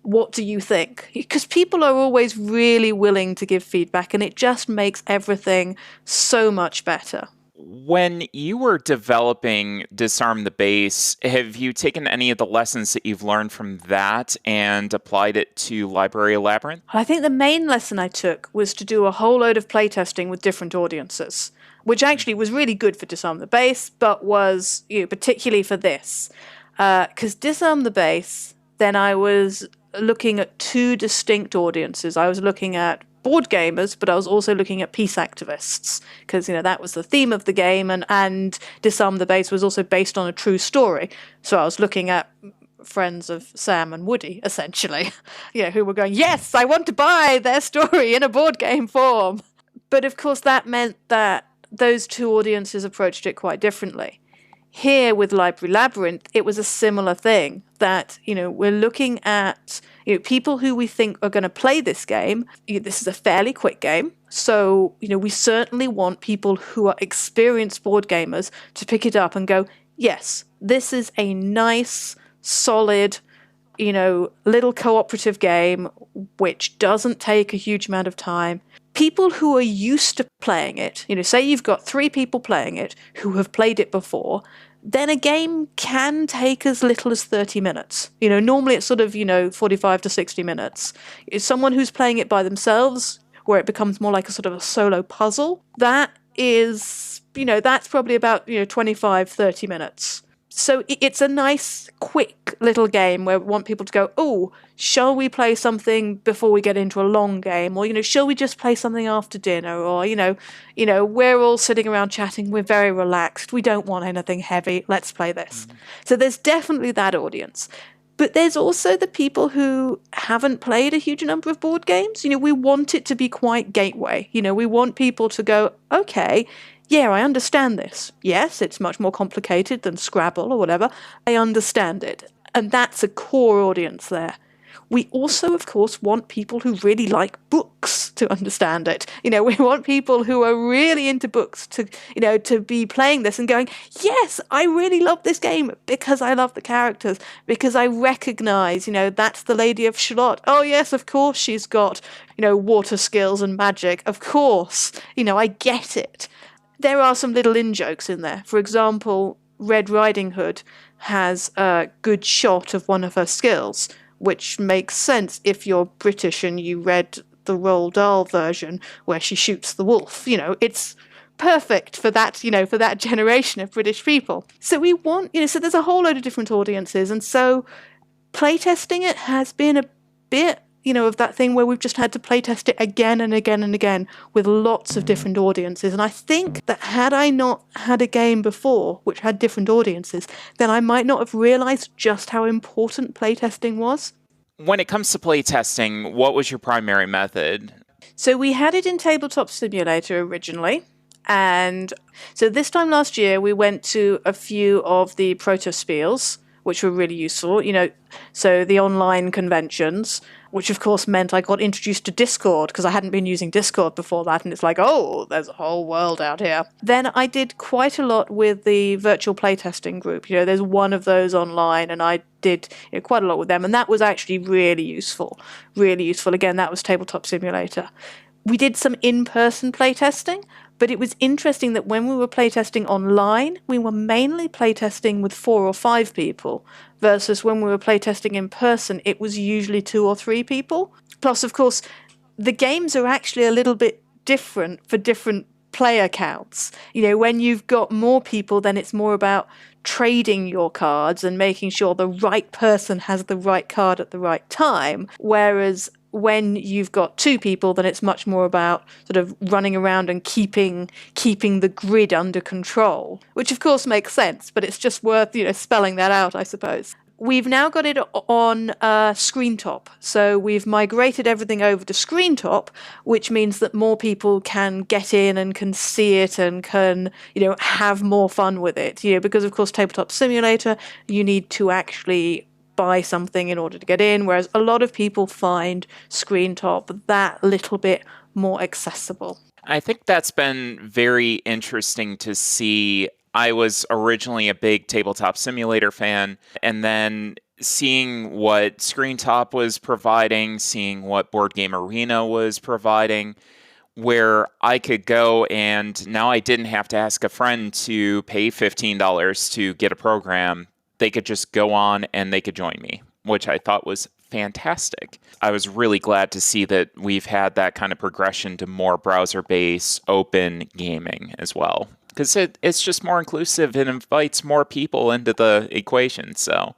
Speaker 2: What do you think? Because people are always really willing to give feedback, and it just makes everything so much better.
Speaker 1: When you were developing Disarm the Base, have you taken any of the lessons that you've learned from that and applied it to Library of Labyrinth?
Speaker 2: I think the main lesson I took was to do a whole load of playtesting with different audiences, which actually was really good for Disarm the Base, but was particularly for this. Because Disarm the Base, then I was looking at two distinct audiences. I was looking at board gamers, but I was also looking at peace activists, because that was the theme of the game, and Disarm the Base was also based on a true story. So I was looking at friends of Sam and Woody, essentially, who were going, yes, I want to buy their story in a board game form. But of course, that meant that those two audiences approached it quite differently. Here with Library Labyrinth, it was a similar thing that, we're looking at people who we think are going to play this game. This is a fairly quick game. So, we certainly want people who are experienced board gamers to pick it up and go, yes, this is a nice, solid, little cooperative game which doesn't take a huge amount of time. People who are used to playing it, say you've got 3 people playing it who have played it before, then a game can take as little as 30 minutes. Normally it's sort of, 45 to 60 minutes. It's someone who's playing it by themselves, where it becomes more like a sort of a solo puzzle. That is, that's probably about, 25, 30 minutes. So it's a nice, quick little game where we want people to go, oh, shall we play something before we get into a long game? Or, shall we just play something after dinner? Or, we're all sitting around chatting. We're very relaxed. We don't want anything heavy. Let's play this. Mm-hmm. So there's definitely that audience. But there's also the people who haven't played a huge number of board games. We want it to be quite gateway. We want people to go, okay, yeah, I understand this. Yes, it's much more complicated than Scrabble or whatever. I understand it. And that's a core audience there. We also, of course, want people who really like books to understand it. We want people who are really into books to be playing this and going, yes, I really love this game because I love the characters, because I recognize, that's the Lady of Shalott. Oh, yes, of course she's got, water skills and magic. Of course, I get it. There are some little in-jokes in there. For example, Red Riding Hood has a good shot of one of her skills, which makes sense if you're British and you read the Roald Dahl version where she shoots the wolf. It's perfect for that, for that generation of British people. So we want, so there's a whole load of different audiences. And so playtesting it has been a bit of that thing where we've just had to playtest it again and again and again with lots of different audiences. And I think that had I not had a game before which had different audiences, then I might not have realised just how important playtesting was.
Speaker 1: When it comes to playtesting, what was your primary method?
Speaker 2: So we had it in Tabletop Simulator originally. And so this time last year, we went to a few of the proto-spiels, which were really useful, so the online conventions, which of course meant I got introduced to Discord because I hadn't been using Discord before that, and it's like, oh, there's a whole world out here. Then I did quite a lot with the virtual playtesting group. There's one of those online, and I did quite a lot with them, and that was actually really useful. Really useful. Again, that was Tabletop Simulator. We did some in-person playtesting, but it was interesting that when we were playtesting online, we were mainly playtesting with 4 or 5 people, versus when we were playtesting in person, it was usually 2 or 3 people. Plus, of course, the games are actually a little bit different for different player counts. When you've got more people, then it's more about trading your cards and making sure the right person has the right card at the right time, whereas when you've got 2 people, then it's much more about sort of running around and keeping the grid under control, which of course makes sense, but it's just worth, spelling that out, I suppose. We've now got it on ScreenTop, so we've migrated everything over to ScreenTop, which means that more people can get in and can see it and can, have more fun with it. Because of course Tabletop Simulator, you need to actually buy something in order to get in, whereas a lot of people find ScreenTop that little bit more accessible.
Speaker 1: I think that's been very interesting to see. I was originally a big Tabletop Simulator fan, and then seeing what ScreenTop was providing, seeing what Board Game Arena was providing, where I could go and now I didn't have to ask a friend to pay $15 to get a program. They could just go on and they could join me, which I thought was fantastic. I was really glad to see that we've had that kind of progression to more browser-based open gaming as well, because it's just more inclusive and invites more people into the equation. So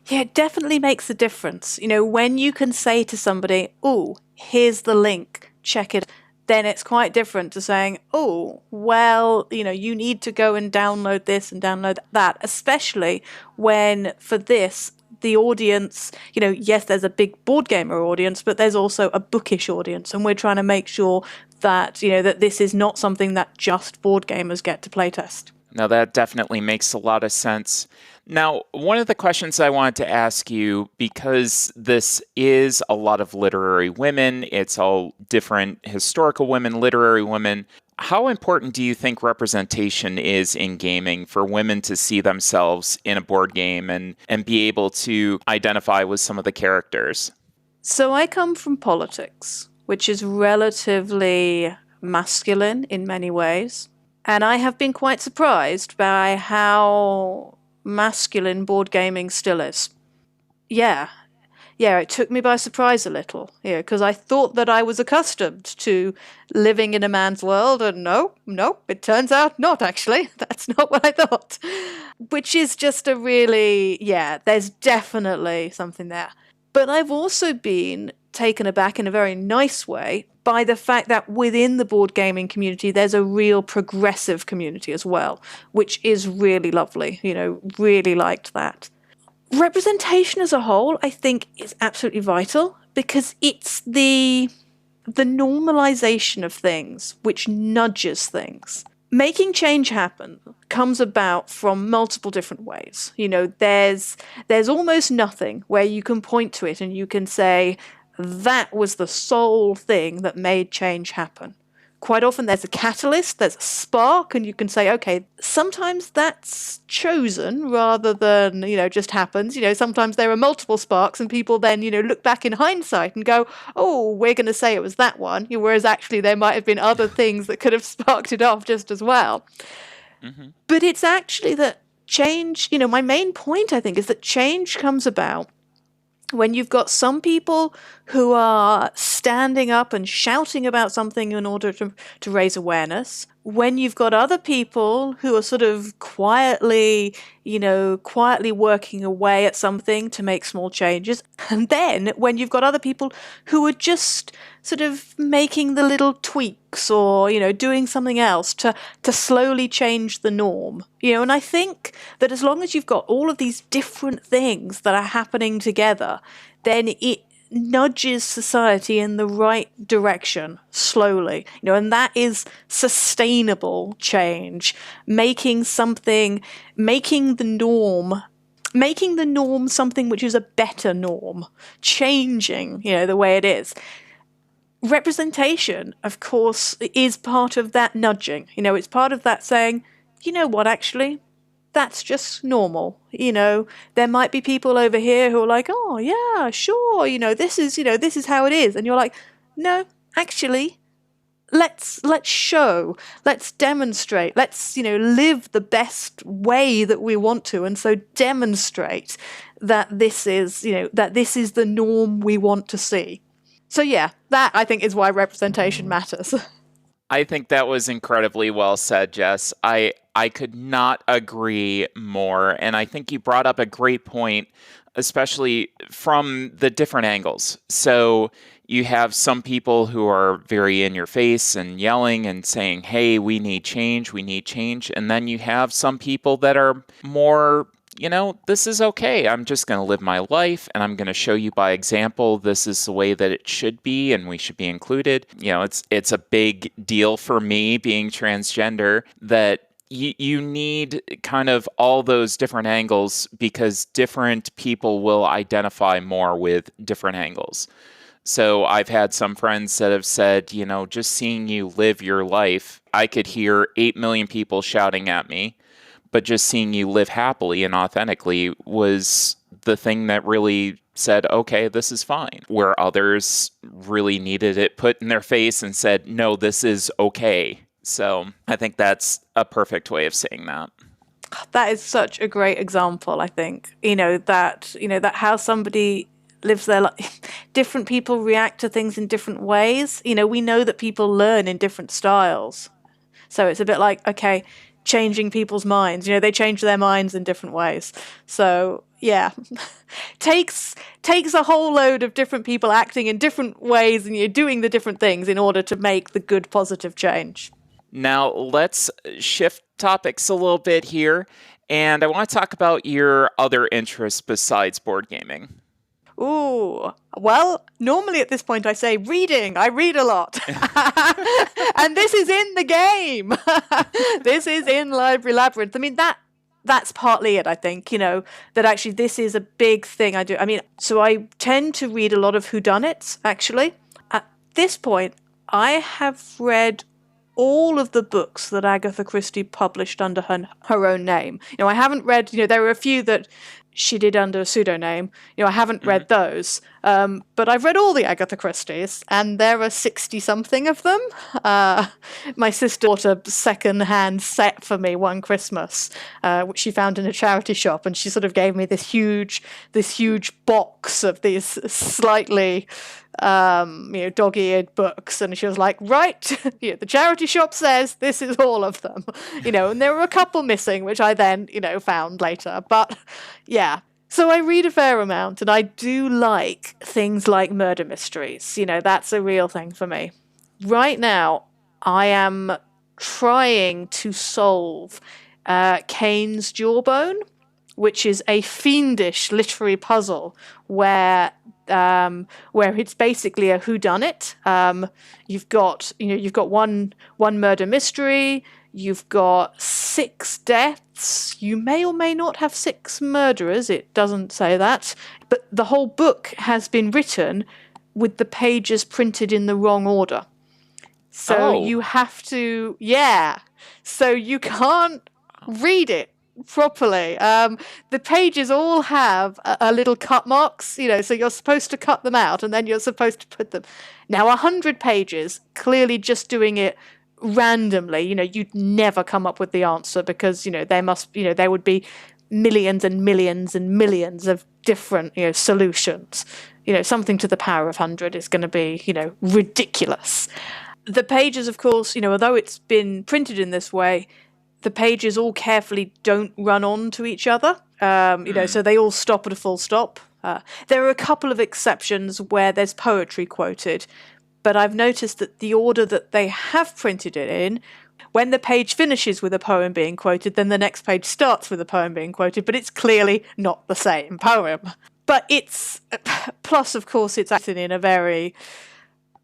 Speaker 2: yeah, it definitely makes a difference. When you can say to somebody, oh, here's the link, check it, then it's quite different to saying, oh, well, you need to go and download this and download that, especially when for this, the audience, yes, there's a big board gamer audience, but there's also a bookish audience. And we're trying to make sure that, that this is not something that just board gamers get to playtest.
Speaker 1: Now, that definitely makes a lot of sense. Now, one of the questions I wanted to ask you, because this is a lot of literary women, it's all different historical women, literary women, how important do you think representation is in gaming for women to see themselves in a board game and be able to identify with some of the characters?
Speaker 2: So I come from politics, which is relatively masculine in many ways. And I have been quite surprised by how masculine board gaming still is. Yeah, it took me by surprise a little, because I thought that I was accustomed to living in a man's world, and no, it turns out not, actually. That's not what I thought. Which is just a really, there's definitely something there. But I've also been taken aback in a very nice way by the fact that within the board gaming community, there's a real progressive community as well, which is really lovely, really liked that. Representation as a whole, I think, is absolutely vital because it's the normalization of things which nudges things. Making change happen comes about from multiple different ways. There's almost nothing where you can point to it and you can say, that was the sole thing that made change happen. Quite often there's a catalyst, there's a spark, and you can say, okay, sometimes that's chosen rather than, just happens. Sometimes there are multiple sparks and people then, look back in hindsight and go, oh, we're going to say it was that one, whereas actually there might have been other things that could have sparked it off just as well. Mm-hmm. But it's actually that change, my main point, I think, is that change comes about when you've got some people who are standing up and shouting about something in order to raise awareness, when you've got other people who are sort of quietly working away at something to make small changes, and then when you've got other people who are just sort of making the little tweaks or, doing something else to slowly change the norm. And I think that as long as you've got all of these different things that are happening together, then it nudges society in the right direction slowly, and that is sustainable change, making the norm something which is a better norm, changing, the way it is. Representation, of course, is part of that nudging. It's part of that saying, what, actually, that's just normal. There might be people over here who are like, oh, yeah, sure, this is how it is. And you're like, no, actually, let's show, let's demonstrate, let's, live the best way that we want to. And so demonstrate that this is the norm we want to see. So yeah, that I think is why representation matters.
Speaker 1: I think that was incredibly well said, Jess. I could not agree more. And I think you brought up a great point, especially from the different angles. So you have some people who are very in your face and yelling and saying, hey, we need change. And then you have some people that are more, this is okay. I'm just going to live my life and I'm going to show you by example, this is the way that it should be and we should be included. It's a big deal for me being transgender that you need kind of all those different angles because different people will identify more with different angles. So I've had some friends that have said, just seeing you live your life, I could hear 8 million people shouting at me. But just seeing you live happily and authentically was the thing that really said, okay, this is fine. Where others really needed it put in their face and said, no, this is okay. So I think that's a perfect way of saying that.
Speaker 2: That is such a great example, I think. That how somebody lives their life. Different people react to things in different ways. We know that people learn in different styles. So it's a bit like, okay, changing people's minds. They change their minds in different ways. So yeah, takes a whole load of different people acting in different ways and you're doing the different things in order to make the good positive change.
Speaker 1: Now let's shift topics a little bit here. And I want to talk about your other interests besides board gaming.
Speaker 2: Ooh, well, normally at this point I say reading. I read a lot. And this is in the game. This is in Library Labyrinth. I mean, that's partly it, I think, that actually this is a big thing I do. I mean, so I tend to read a lot of whodunits, actually. At this point, I have read all of the books that Agatha Christie published under her own name. I haven't read, there were a few that she did under a pseudonym. I haven't read those. But I've read all the Agatha Christies, and there are 60-something of them. My sister bought a second-hand set for me one Christmas, which she found in a charity shop, and she sort of gave me this huge box of these slightly dog-eared books, and she was like, right, the charity shop says this is all of them, and there were a couple missing, which I then, found later, but yeah. So I read a fair amount, and I do like things like murder mysteries. That's a real thing for me. Right now, I am trying to solve Cain's Jawbone, which is a fiendish literary puzzle where it's basically a whodunit. You've got one murder mystery. You've got 6 deaths. You may or may not have 6 murderers. It doesn't say that. But the whole book has been written with the pages printed in the wrong order. So you have to, so you can't read it properly. The pages all have a little cut marks, so you're supposed to cut them out and then you're supposed to put them. Now, 100 pages, clearly just doing it randomly, you'd never come up with the answer because, there would be millions and millions and millions of different, solutions. Something to the power of 100 is going to be, ridiculous. The pages, of course, although it's been printed in this way, the pages all carefully don't run on to each other, so they all stop at a full stop. There are a couple of exceptions where there's poetry quoted, but I've noticed that the order that they have printed it in, when the page finishes with a poem being quoted, then the next page starts with a poem being quoted, but it's clearly not the same poem. But it's, plus of course it's acted in a very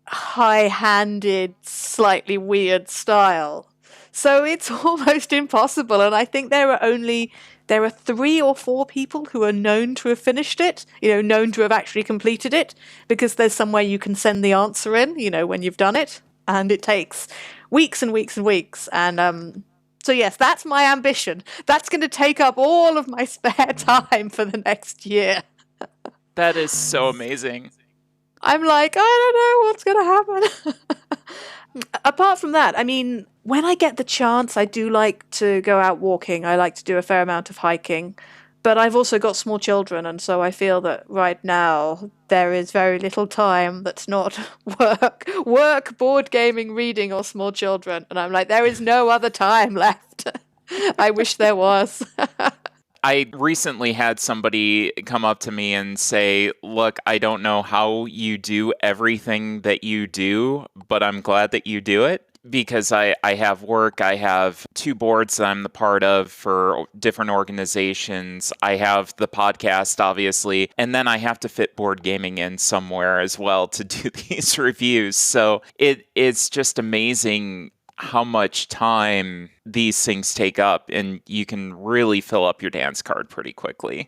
Speaker 2: high-handed, slightly weird style. So it's almost impossible, and I think there are 3 or 4 people who are known to have finished it, known to have actually completed it, because there's somewhere you can send the answer in, when you've done it, and it takes weeks and weeks and weeks, and so yes, that's my ambition. That's going to take up all of my spare time for the next year.
Speaker 1: That is so amazing.
Speaker 2: I'm like, I don't know what's going to happen. Apart from that, I mean, when I get the chance, I do like to go out walking. I like to do a fair amount of hiking. But I've also got small children, and so I feel that right now there is very little time that's not work, board gaming, reading, or small children. And I'm like, there is no other time left. I wish there was.
Speaker 1: I recently had somebody come up to me and say, look, I don't know how you do everything that you do, but I'm glad that you do it. Because I have work, I have 2 boards that I'm the part of for different organizations. I have the podcast, obviously, and then I have to fit board gaming in somewhere as well to do these reviews. So it's just amazing how much time these things take up, and you can really fill up your dance card pretty quickly.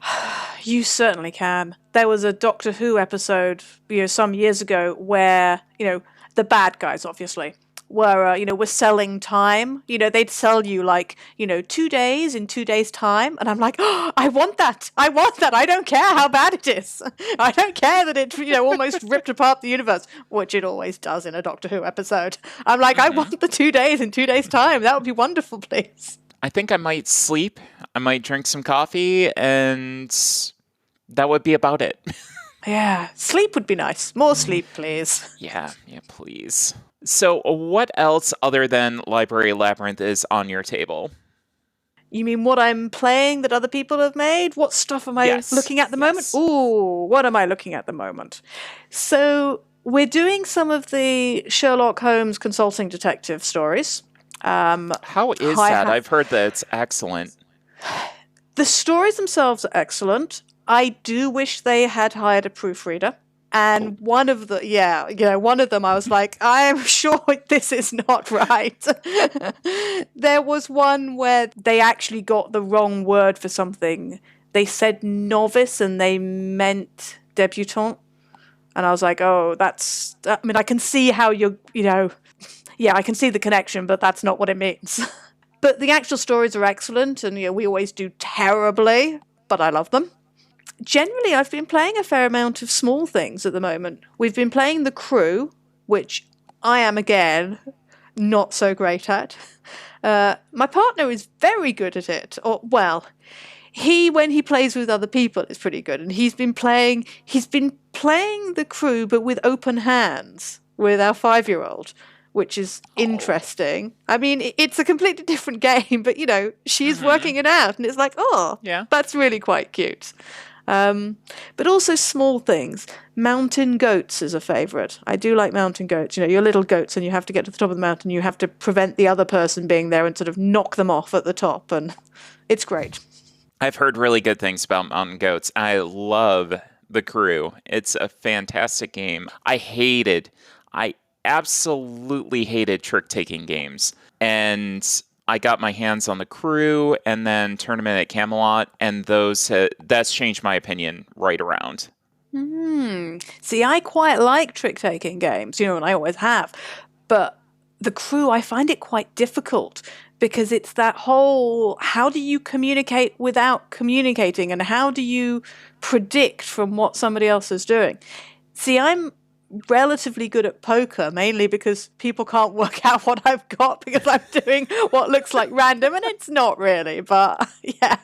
Speaker 2: You certainly can. There was a Doctor Who episode, some years ago where, the bad guys, obviously, were selling time. They'd sell you 2 days in 2 days' time. And I'm like, oh, I want that. I don't care how bad it is. I don't care that it, almost ripped apart the universe, which it always does in a Doctor Who episode. I'm like, I want the 2 days in 2 days' time. That would be wonderful, please.
Speaker 1: I think I might sleep. I might drink some coffee, and that would be about it.
Speaker 2: Yeah, sleep would be nice. More sleep, please.
Speaker 1: Yeah, please. So what else other than Library Labyrinth is on your table?
Speaker 2: You mean what I'm playing that other people have made? What stuff am I looking at the moment? Ooh, what am I looking at the moment? So we're doing some of the Sherlock Holmes consulting detective stories.
Speaker 1: How is that? I've heard that it's excellent.
Speaker 2: stories themselves are excellent. I do wish they had hired a proofreader. And one of them I was like, I am sure this is not right. There was one where they actually got the wrong word for something. They said novice and they meant debutante. And I was like, oh, I can see how I can see the connection, but that's not what it means. But the actual stories are excellent, and we always do terribly, but I love them. Generally, I've been playing a fair amount of small things at the moment. We've been playing The Crew, which I am, again, not so great at. My partner is very good at it. When he plays with other people, is pretty good. And he's been playing The Crew, but with open hands, with our 5-year-old, which is interesting. I mean, it's a completely different game, but, she's working it out. And it's like, that's really quite cute. But also small things. Mountain goats is a favourite. I do like mountain goats. You're little goats and you have to get to the top of the mountain. You have to prevent the other person being there and sort of knock them off at the top. And it's great.
Speaker 1: I've heard really good things about mountain goats. I love The Crew. It's a fantastic game. I absolutely hated trick-taking games. And I got my hands on The Crew and then Tournament at Camelot, and that's changed my opinion right around.
Speaker 2: See, I quite like trick-taking games, and I always have. But The Crew, I find it quite difficult because it's that whole, how do you communicate without communicating, and how do you predict from what somebody else is doing? See, I'm relatively good at poker, mainly because people can't work out what I've got because I'm doing what looks like random, and it's not really, but yeah.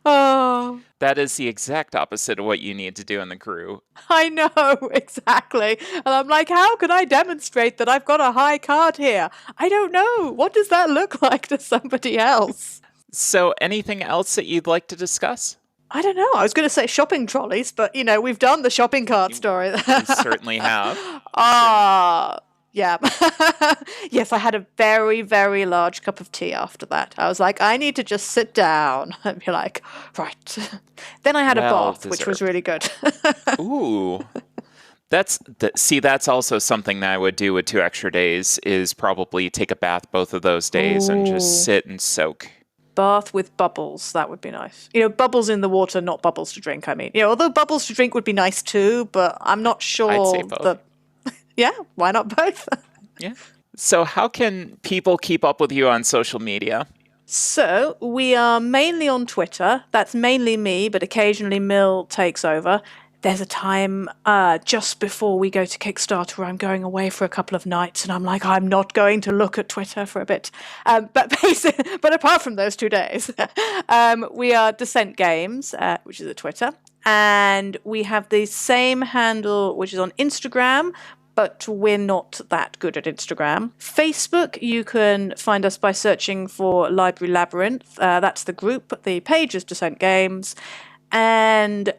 Speaker 2: Oh.
Speaker 1: That is the exact opposite of what you need to do in The Crew.
Speaker 2: I know, exactly. And I'm like, how can I demonstrate that I've got a high card here? I don't know. What does that look like to somebody else?
Speaker 1: So anything else that you'd like to discuss?
Speaker 2: I don't know. I was going to say shopping trolleys, but, we've done the shopping cart story.
Speaker 1: We certainly have.
Speaker 2: Yeah. Yes, I had a very, very large cup of tea after that. I was like, I need to just sit down and be like, right. Then I had a bath, which was really good.
Speaker 1: Ooh. That's also something that I would do with 2 extra days, is probably take a bath both of those days and just sit and soak.
Speaker 2: Bath with bubbles, that would be nice. Bubbles in the water, not bubbles to drink, I mean. Although bubbles to drink would be nice too, but I'm not sure.
Speaker 1: I'd say both.
Speaker 2: Yeah, why not both?
Speaker 1: Yeah. So how can people keep up with you on social media?
Speaker 2: So we are mainly on Twitter. That's mainly me, but occasionally Mill takes over. There's a time just before we go to Kickstarter where I'm going away for a couple of nights, and I'm like, I'm not going to look at Twitter for a bit. But apart from those 2 days, we are Descent Games, which is a Twitter, and we have the same handle, which is on Instagram, but we're not that good at Instagram. Facebook, you can find us by searching for Library Labyrinth. That's the group. The page is Descent Games. And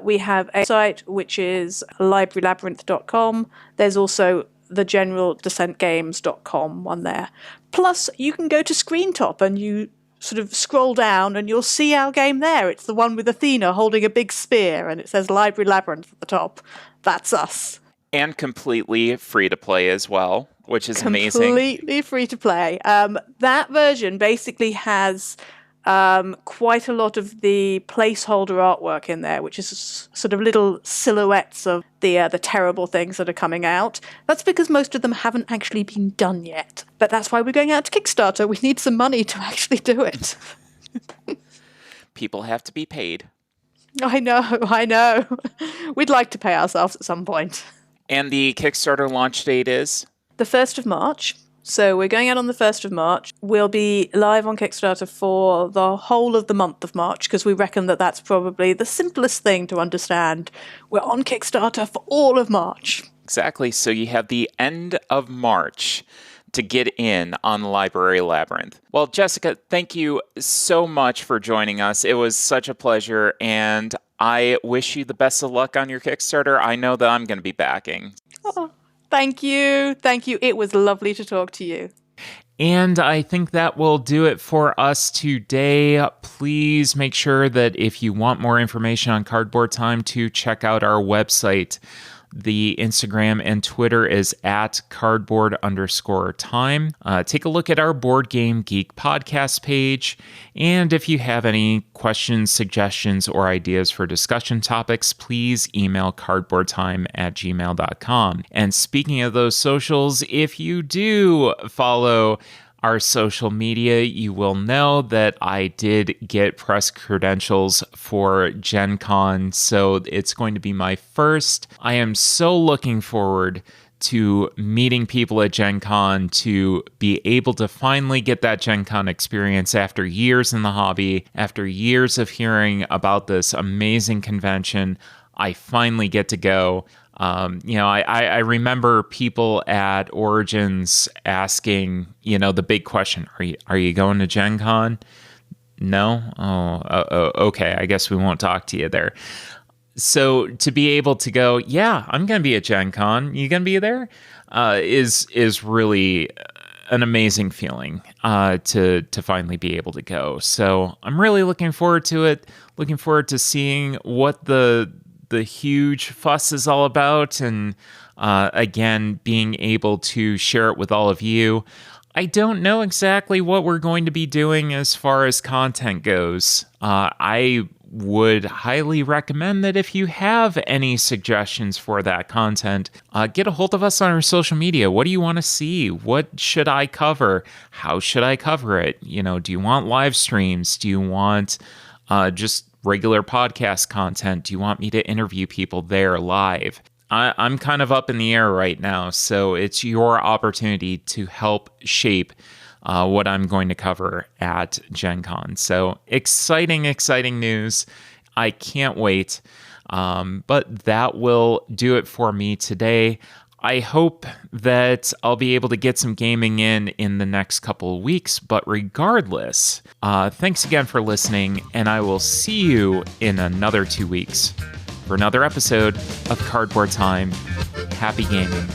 Speaker 2: we have a site, which is librarylabyrinth.com. There's also the general descentgames.com one there. Plus, you can go to Screentop and you sort of scroll down and you'll see our game there. It's the one with Athena holding a big spear and it says Library Labyrinth at the top. That's us.
Speaker 1: And completely free to play as well, which is amazing.
Speaker 2: Completely free to play. That version basically has quite a lot of the placeholder artwork in there, which is sort of little silhouettes of the terrible things that are coming out. That's because most of them haven't actually been done yet. But that's why we're going out to Kickstarter. We need some money to actually do it.
Speaker 1: People have to be paid.
Speaker 2: I know. We'd like to pay ourselves at some point.
Speaker 1: And the Kickstarter launch date is?
Speaker 2: The 1st of March. So we're going out on the 1st of March. We'll be live on Kickstarter for the whole of the month of March, because we reckon that that's probably the simplest thing to understand. We're on Kickstarter for all of March.
Speaker 1: Exactly. So you have the end of March to get in on Library Labyrinth. Well, Jessica, thank you so much for joining us. It was such a pleasure, and I wish you the best of luck on your Kickstarter. I know that I'm going to be backing.
Speaker 2: Oh, thank you. It was lovely to talk to you.
Speaker 1: And I think that will do it for us today. Please make sure that if you want more information on Cardboard Time, to check out our website. The Instagram and Twitter is at cardboard_time. Take a look at our Board Game Geek podcast page. And if you have any questions, suggestions, or ideas for discussion topics, please email cardboardtime@gmail.com. And speaking of those socials, if you do follow our social media, you will know that I did get press credentials for Gen Con, so it's going to be my first. I am so looking forward to meeting people at Gen Con, to be able to finally get that Gen Con experience after years in the hobby, after years of hearing about this amazing convention. I finally get to go. I remember people at Origins asking, the big question, are you going to Gen Con? No? Okay. I guess we won't talk to you there. So to be able to go, yeah, I'm going to be at Gen Con. You going to be there? Is really an amazing feeling to finally be able to go. So I'm really looking forward to it. Looking forward to seeing what the huge fuss is all about, and again, being able to share it with all of you. I don't know exactly what we're going to be doing as far as content goes. I would highly recommend that if you have any suggestions for that content, get a hold of us on our social media. What do you want to see? What should I cover? How should I cover it? Do you want live streams? Do you want just regular podcast content? Do you want me to interview people there live? I'm kind of up in the air right now, so it's your opportunity to help shape what I'm going to cover at Gen Con. So exciting news. I can't wait. But that will do it for me today. I hope that I'll be able to get some gaming in the next couple of weeks. But regardless, thanks again for listening, and I will see you in another 2 weeks for another episode of Cardboard Time. Happy gaming.